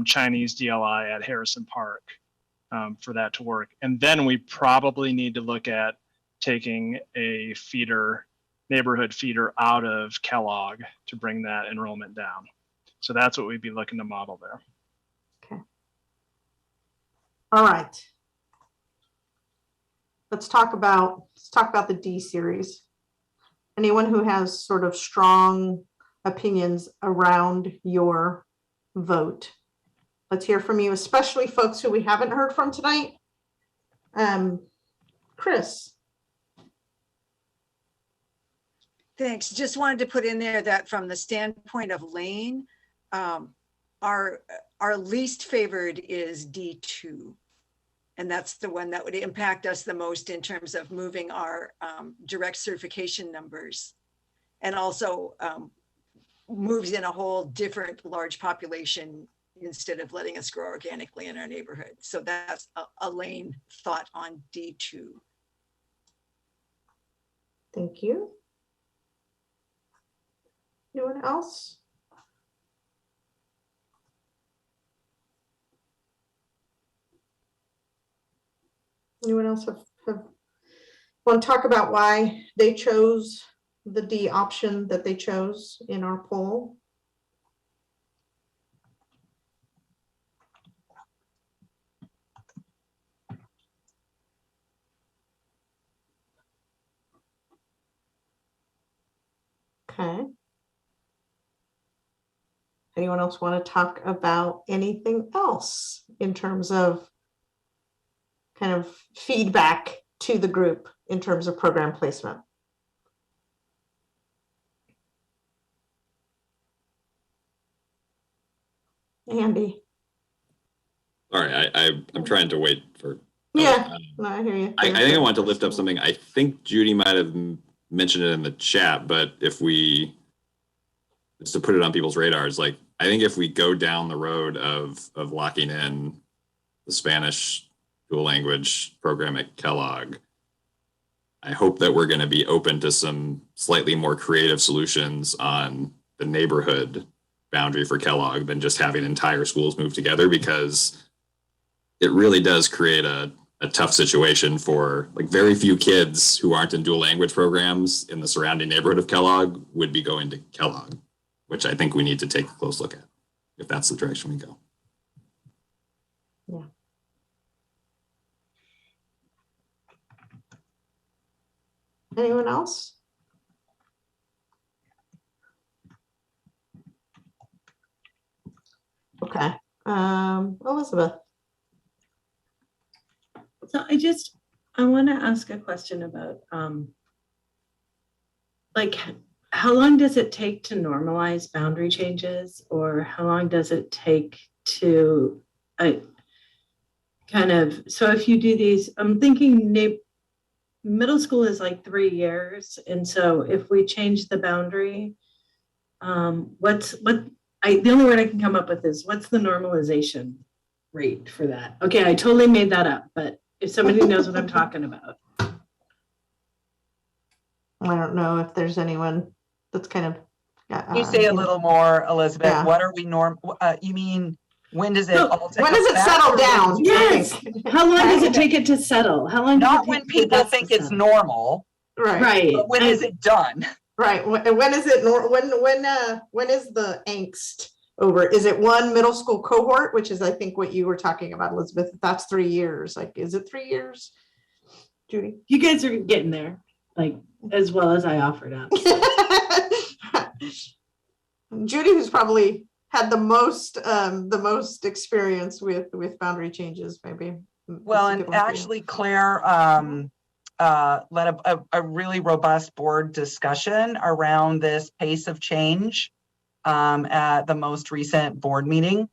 Chinese DLI at Harrison Park for that to work. And then we probably need to look at taking a neighborhood feeder out of Kellogg to bring that enrollment down. So that's what we'd be looking to model there. Okay. All right. Let's talk about the D series. Anyone who has sort of strong opinions around your vote. Let's hear from you, especially folks who we haven't heard from tonight. Chris. Thanks. Just wanted to put in there that from the standpoint of Lane, our our least favored is D2. And that's the one that would impact us the most in terms of moving our direct certification numbers. And also moves in a whole different large population instead of letting us grow organically in our neighborhood. So that's a lane thought on D2. Thank you. Anyone else? Anyone else want to talk about why they chose the D option that they chose in our poll? Okay. Anyone else want to talk about anything else in terms of kind of feedback to the group in terms of program placement? Andy. Sorry, I'm trying to wait for. Yeah, no, I hear you. I think I wanted to lift up something. I think Judy might have mentioned it in the chat, but if we, just to put it on people's radars, like I think if we go down the road of locking in the Spanish dual language program at Kellogg, I hope that we're going to be open to some slightly more creative solutions on the neighborhood boundary for Kellogg than just having entire schools move together, because it really does create a tough situation for like very few kids who aren't in dual language programs in the surrounding neighborhood of Kellogg would be going to Kellogg, which I think we need to take a close look at if that's the direction we go. Yeah. Anyone else? Okay. Elizabeth. So I want to ask a question about like how long does it take to normalize boundary changes, or how long does it take to kind of, so if you do these, I'm thinking middle school is like 3 years, and so if we change the boundary, the only word I can come up with is what's the normalization rate for that? Okay, I totally made that up, but if somebody knows what I'm talking about. I don't know if there's anyone that's kind of. Can you say a little more, Elizabeth? Yeah. What are we you mean, when does it all take when does it effect, settle or down? Yes. How long does it take it to settle? How long? Not when people think it's normal. Right. Right. But when is it done? Right. When is it? When is the angst over? Is it one middle school cohort, which is I think what you were talking about, Elizabeth? That's 3 years. Like, is it 3 years? Judy, you guys are getting there, like as well as I offered up. Judy, who's probably had the most experience with boundary changes, maybe. Well, and actually, Claire led a really robust board discussion around this pace of change at the most recent board meeting,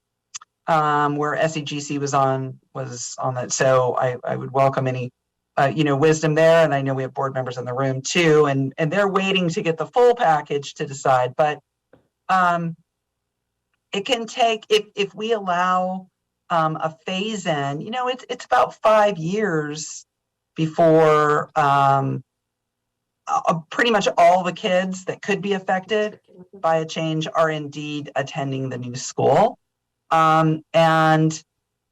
where SEGC was on that. So I would welcome any wisdom there, and I know we have board members in the room too, and they're waiting to get the full package to decide. But it can take, if we allow a phase in, it's about 5 years before pretty much all the kids that could be affected by a change are indeed attending the new school. And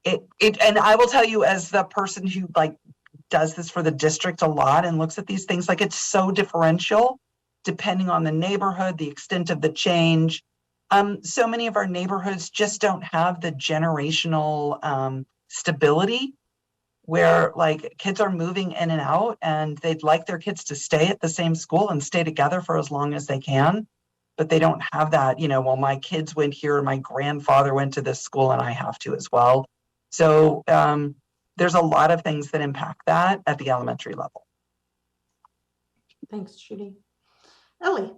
I will tell you, as the person who does this for the district a lot and looks at these things, it's so differential depending on the neighborhood, the extent of the change. So many of our neighborhoods just don't have the generational stability where kids are moving in and out, and they'd like their kids to stay at the same school and stay together for as long as they can, but they don't have that, well, my kids went here, my grandfather went to this school, and I have to as well. So there's a lot of things that impact that at the elementary level. Thanks, Judy. Ellie.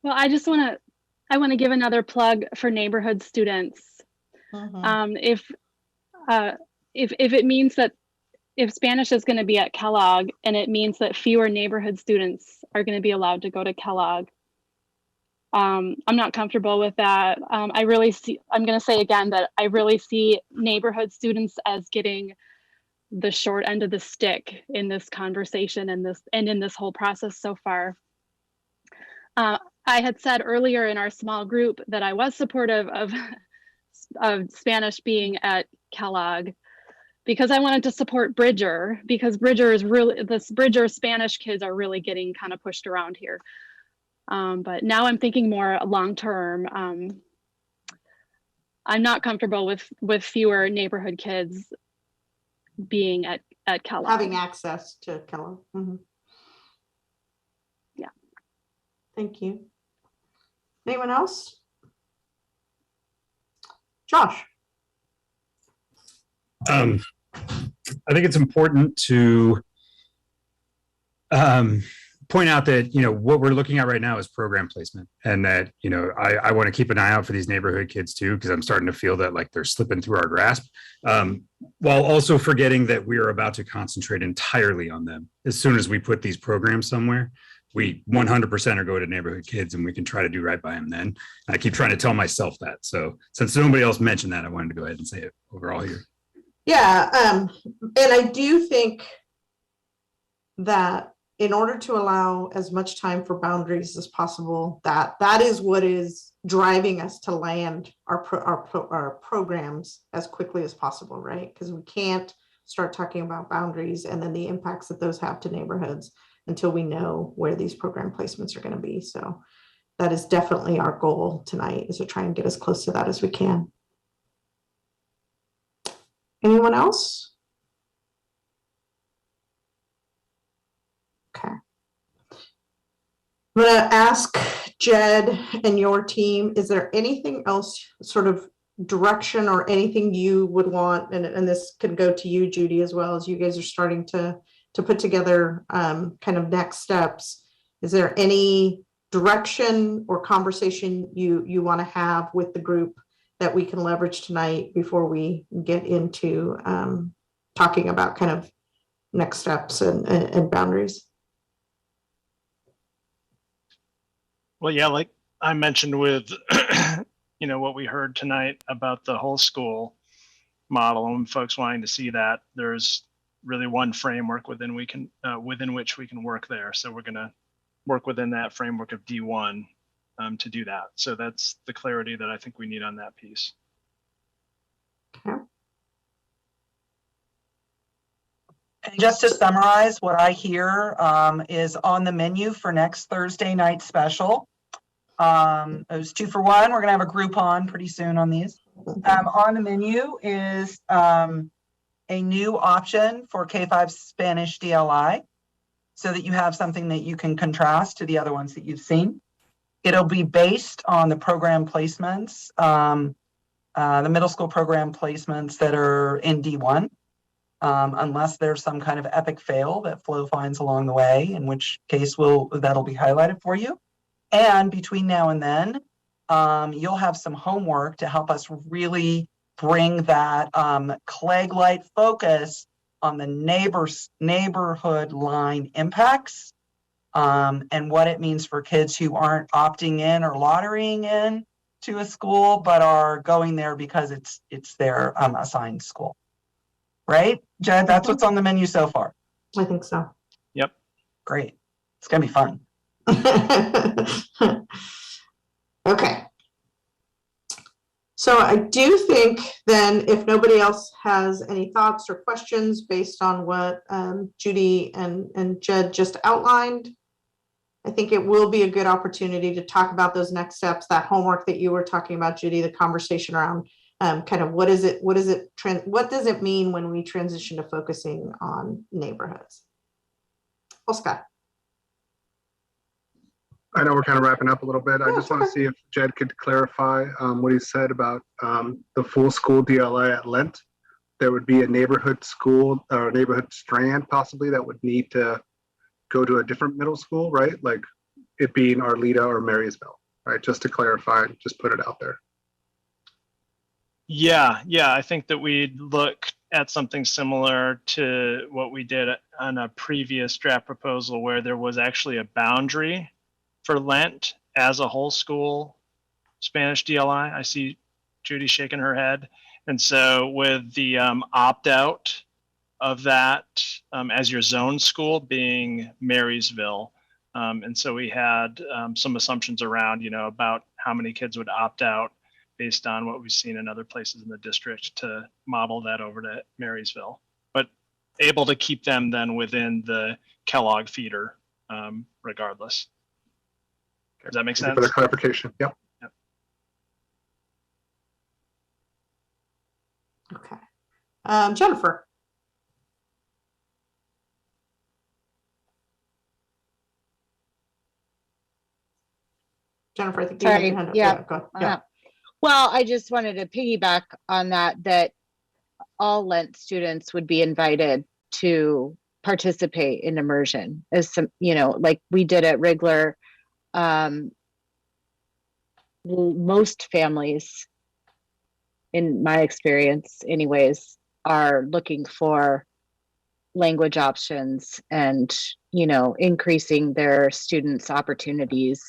Well, I want to give another plug for neighborhood students. If it means that if Spanish is going to be at Kellogg and it means that fewer neighborhood students are going to be allowed to go to Kellogg, I'm not comfortable with that. I'm going to say again that I really see neighborhood students as getting the short end of the stick in this conversation and in this whole process so far. I had said earlier in our small group that I was supportive of Spanish being at Kellogg because I wanted to support Bridger, because Bridger Spanish kids are really getting kind of pushed around here. But now I'm thinking more long-term. I'm not comfortable with fewer neighborhood kids being at Kellogg. Having access to Kellogg. Yeah. Thank you. Anyone else? Josh. I think it's important to point out that, what we're looking at right now is program placement, and that, I want to keep an eye out for these neighborhood kids too, because I'm starting to feel that like they're slipping through our grasp, while also forgetting that we are about to concentrate entirely on them. As soon as we put these programs somewhere, we 100% are going to neighborhood kids, and we can try to do right by them then. And I keep trying to tell myself that. So since nobody else mentioned that, I wanted to go ahead and say it overall here. Yeah, and I do think that in order to allow as much time for boundaries as possible, that is what is driving us to land our programs as quickly as possible, right? Because we can't start talking about boundaries and then the impacts that those have to neighborhoods until we know where these program placements are going to be. So that is definitely our goal tonight, is to try and get as close to that as we can. Anyone else? Okay. I'm going to ask Jed and your team, is there anything else, sort of direction or anything you would want, and this could go to you, Judy, as well, as you guys are starting to put together kind of next steps. Is there any direction or conversation you want to have with the group that we can leverage tonight before we get into talking about kind of next steps and boundaries? Well, yeah, like I mentioned with, what we heard tonight about the whole school model and folks wanting to see that, there's really one framework within which we can work there. So we're going to work within that framework of D1 to do that. So that's the clarity that I think we need on that piece. Okay. And just to summarize, what I hear is on the menu for next Thursday night special. It was 2 for 1. We're going to have a Groupon pretty soon on these. On the menu is a new option for K-5 Spanish DLI, so that you have something that you can contrast to the other ones that you've seen. It'll be based on the program placements, the middle school program placements that are in D1. Unless there's some kind of epic fail that Flo finds along the way, in which case that'll be highlighted for you. And between now and then, you'll have some homework to help us really bring that Clegg-light focus on the neighborhood line impacts, and what it means for kids who aren't opting in or lotterying in to a school, but are going there because it's their assigned school. Right, Jed? That's what's on the menu so far. I think so. Yep. Great. It's going to be fun. Okay. So I do think then, if nobody else has any thoughts or questions based on what Judy and Jed just outlined, I think it will be a good opportunity to talk about those next steps, that homework that you were talking about, Judy, the conversation around kind of what does it mean when we transition to focusing on neighborhoods? Oscar. I know we're kind of wrapping up a little bit. I just want to see if Jed could clarify what he said about the full school DLI at Lent. There would be a neighborhood school or neighborhood strand possibly that would need to go to a different middle school, right? Like it being Arleta or Marysville, right? Just to clarify, just put it out there. Yeah, I think that we'd look at something similar to what we did on a previous draft proposal where there was actually a boundary for Lent as a whole school Spanish DLI. I see Judy shaking her head. And so with the opt-out of that as your zone school being Marysville. And so we had some assumptions around, about how many kids would opt out based on what we've seen in other places in the district to model that over to Marysville, but able to keep them then within the Kellogg feeder regardless. Does that make sense? Thank you for the clarification. Yep. Okay. Jennifer. Jennifer, I think you had your hand up. Yeah. Go ahead. Yeah. Well, I just wanted to piggyback on that all Lent students would be invited to participate in immersion as some, like we did at Wrigler. Most families, in my experience anyways, are looking for language options and, increasing their students' opportunities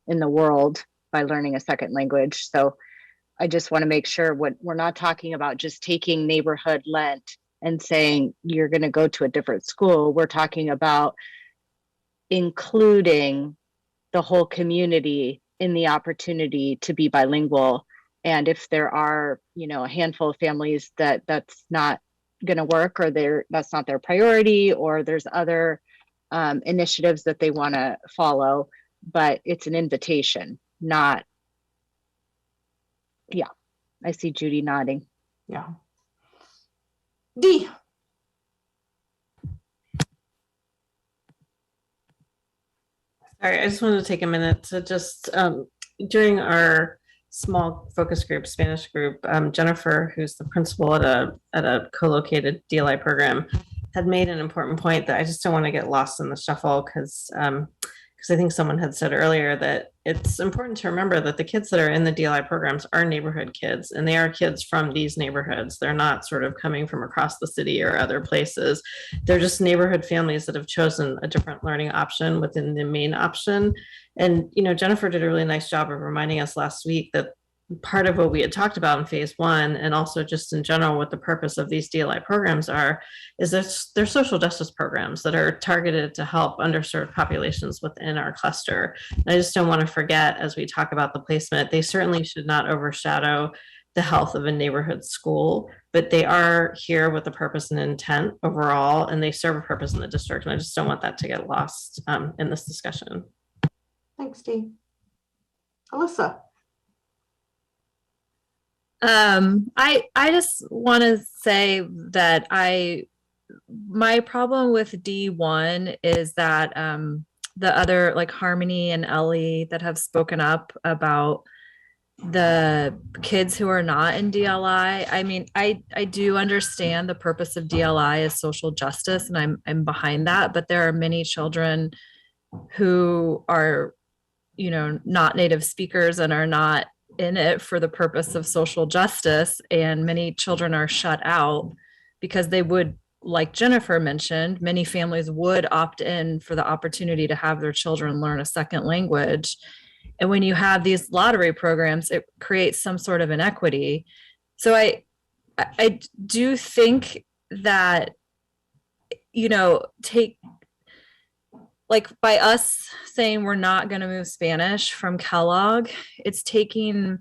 in the world by learning a second language. So I just want to make sure we're not talking about just taking neighborhood Lent and saying you're going to go to a different school. We're talking about including the whole community in the opportunity to be bilingual. And if there are, a handful of families that's not going to work, or that's not their priority, or there's other initiatives that they want to follow, but it's an invitation, not. Yeah, I see Judy nodding. Yeah. D. Sorry, I just wanted to take a minute to just, during our small focus group, Spanish group, Jennifer, who's the principal at a co-located DLI program, had made an important point that I just don't want to get lost in the shuffle because I think someone had said earlier that it's important to remember that the kids that are in the DLI programs are neighborhood kids, and they are kids from these neighborhoods. They're not sort of coming from across the city or other places. They're just neighborhood families that have chosen a different learning option within the main option. And, Jennifer did a really nice job of reminding us last week that part of what we had talked about in phase one, and also just in general what the purpose of these DLI programs is that they're social justice programs that are targeted to help underserved populations within our cluster. And I just don't want to forget, as we talk about the placement, they certainly should not overshadow the health of a neighborhood school, but they are here with a purpose and intent overall, and they serve a purpose in the district. And I just don't want that to get lost in this discussion. Thanks, Dee. Alyssa. I just want to say that my problem with D1 is that the other, like Harmony and Ellie, that have spoken up about the kids who are not in DLI. I mean, I do understand the purpose of DLI is social justice, and I'm behind that, but there are many children who are, not native speakers and are not in it for the purpose of social justice, and many children are shut out because they would, like Jennifer mentioned, many families would opt in for the opportunity to have their children learn a second language. And when you have these lottery programs, it creates some sort of inequity. So I do think that, by us saying we're not going to move Spanish from Kellogg, it's taking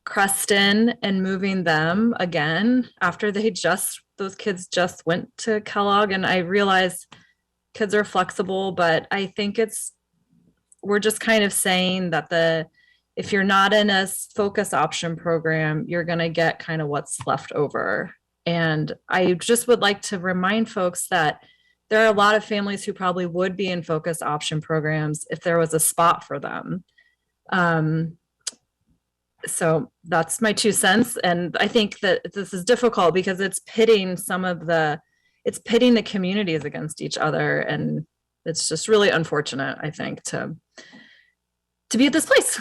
Creston and moving them again after those kids just went to Kellogg. And I realize kids are flexible, but I think we're just kind of saying that if you're not in a focus option program, you're going to get kind of what's left over. And I just would like to remind folks that there are a lot of families who probably would be in focus option programs if there was a spot for them. So that's my 2 cents. And I think that this is difficult because it's pitting the communities against each other. And it's just really unfortunate, I think, to to be at this place.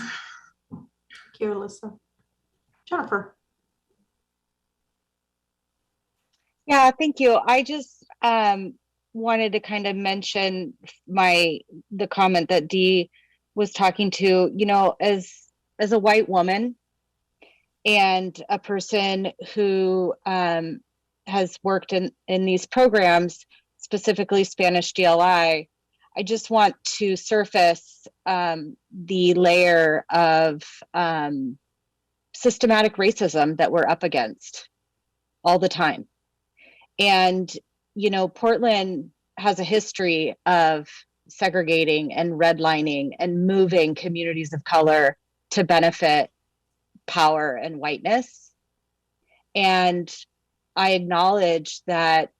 Thank you, Alyssa. Jennifer. Yeah, thank you. I just wanted to kind of mention the comment that Dee was talking to, you know, as a white woman and a person who has worked in these programs, specifically Spanish DLI, I just want to surface the layer of systematic racism that we're up against all the time. And, you know, Portland has a history of segregating and redlining and moving communities of color to benefit power and whiteness. And I acknowledge that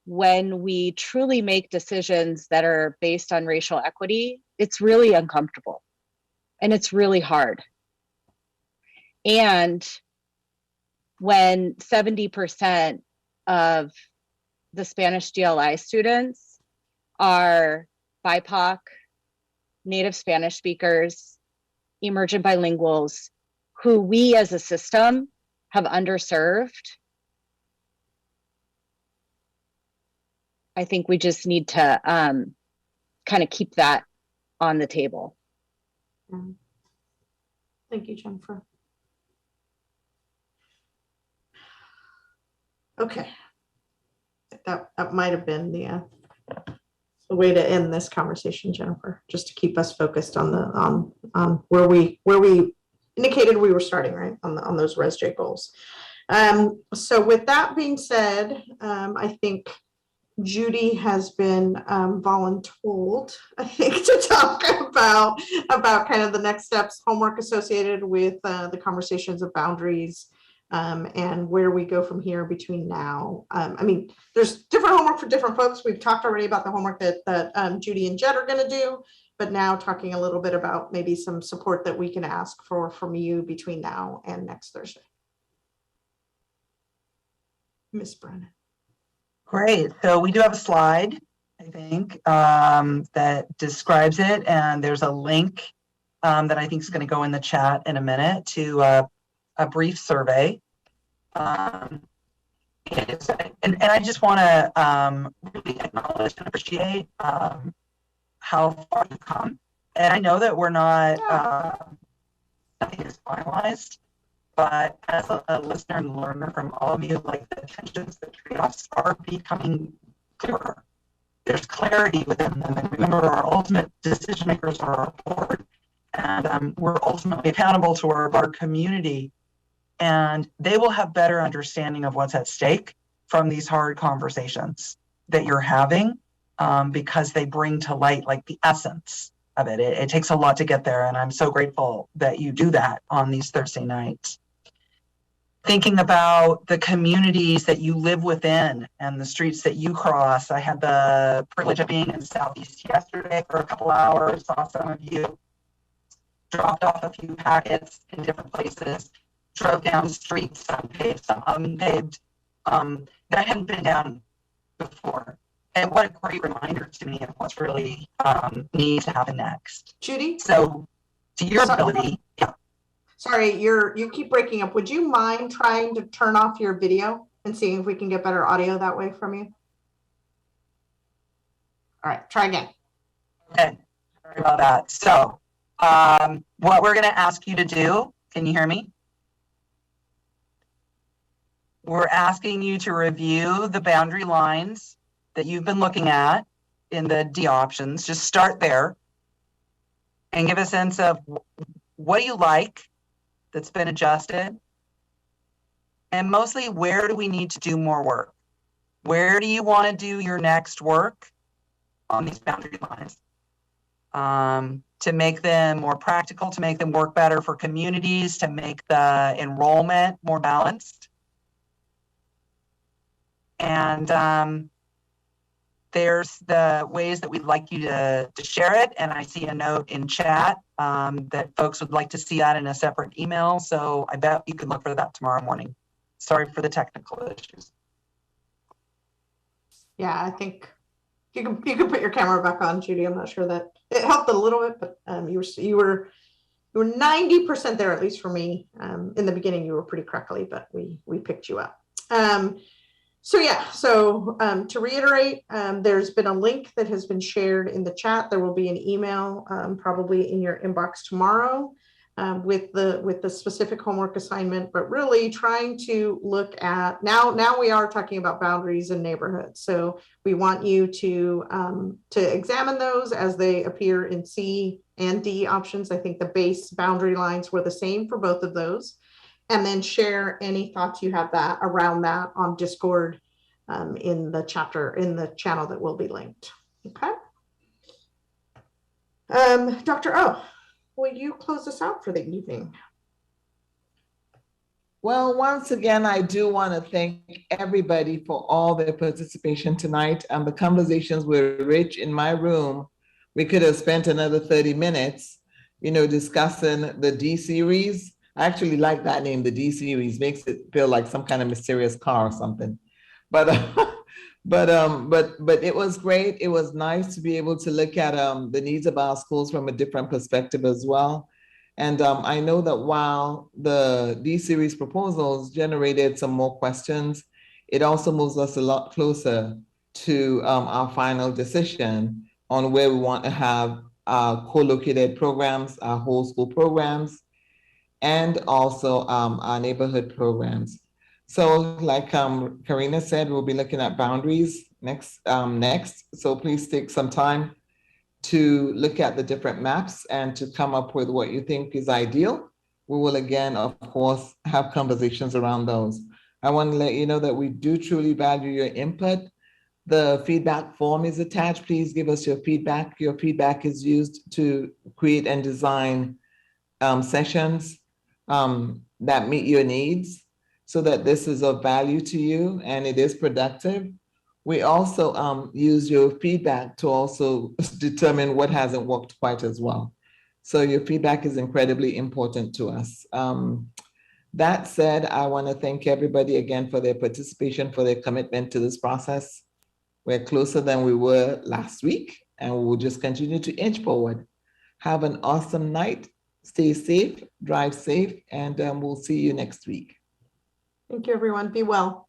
when we truly make decisions that are based on racial equity, it's really uncomfortable and it's really hard. And when 70% of the Spanish DLI students are BIPOC, native Spanish speakers, emergent bilinguals, who we as a system have underserved, I think we just need to kind of keep that on the table. Thank you, Jennifer. Okay. That might have been the way to end this conversation, Jennifer, just to keep us focused on where we indicated we were starting, right, on those ResJ goals. So with that being said, I think Judy has been voluntold, I think, to talk about kind of the next steps, homework associated with the conversations of boundaries, and where we go from here between now. I mean, there's different homework for different folks. We've talked already about the homework that Judy and Jed are going to do, but now talking a little bit about maybe some support that we can ask for from you between now and next Thursday. Ms. Brennan. Great. So we do have a slide, I think, that describes it, and there's a link that I think is going to go in the chat in a minute to a brief survey. And I just want to really acknowledge and appreciate how far you've come. And I know that we're not, nothing is finalized, but as a listener and learner from all of you, like the tensions, the trade-offs are becoming clearer. There's clarity within them. And remember, our ultimate decision makers are our board, and we're ultimately accountable to our community. And they will have better understanding of what's at stake from these hard conversations that you're having, because they bring to light like the essence of it. It takes a lot to get there, and I'm so grateful that you do that on these Thursday nights. Thinking about the communities that you live within and the streets that you cross. I had the privilege of being in Southeast yesterday for a couple hours, saw some of you, dropped off a few packets in different places, drove down streets, some paved, some unpaved, that I hadn't been down before. And what a great reminder to me of what's really needs to happen next. Judy? So to your ability, yeah. Sorry, you keep breaking up. Would you mind trying to turn off your video and seeing if we can get better audio that way from you? All right, try again. Okay, sorry about that. So what we're gonna ask you to do, can you hear me? We're asking you to review the boundary lines that you've been looking at in the D options. Just start there and give a sense of what do you like that's been adjusted, and mostly where do we need to do more work? Where do you want to do your next work on these boundary lines to make them more practical, to make them work better for communities, to make the enrollment more balanced? And there's the ways that we'd like you to share it. And I see a note in chat that folks would like to see that in a separate email. So I bet you can look for that tomorrow morning. Sorry for the technical issues. Yeah, I think you can put your camera back on, Judy. I'm not sure that it helped a little bit, but you were You were 90% there, at least for me. In the beginning, you were pretty crackly, but we picked you up. To reiterate, there's been a link that has been shared in the chat. There will be an email probably in your inbox tomorrow with the specific homework assignment, but really trying to look at, now we are talking about boundaries and neighborhoods. So we want you to examine those as they appear in C and D options. I think the base boundary lines were the same for both of those. And then share any thoughts you have around that on Discord in the channel that will be linked. Okay. Dr. O, will you close us out for the evening? Well, once again, I do want to thank everybody for all their participation tonight. The conversations were rich in my room. We could have spent another 30 minutes, discussing the D series. I actually like that name, the D series. Makes it feel like some kind of mysterious car or something. But it was great. It was nice to be able to look at the needs of our schools from a different perspective as well. And I know that while the D series proposals generated some more questions, it also moves us a lot closer to our final decision on where we want to have our co-located programs, our whole school programs, and also our neighborhood programs. So like Karina said, we'll be looking at boundaries next. So please take some time to look at the different maps and to come up with what you think is ideal. We will again, of course, have conversations around those. I want to let you know that we do truly value your input. The feedback form is attached. Please give us your feedback. Your feedback is used to create and design sessions that meet your needs so that this is of value to you and it is productive. We also use your feedback to also determine what hasn't worked quite as well. So your feedback is incredibly important to us. That said, I want to thank everybody again for their participation, for their commitment to this process. We're closer than we were last week, and we will just continue to inch forward. Have an awesome night. Stay safe, drive safe, and we'll see you next week. Thank you, everyone. Be well.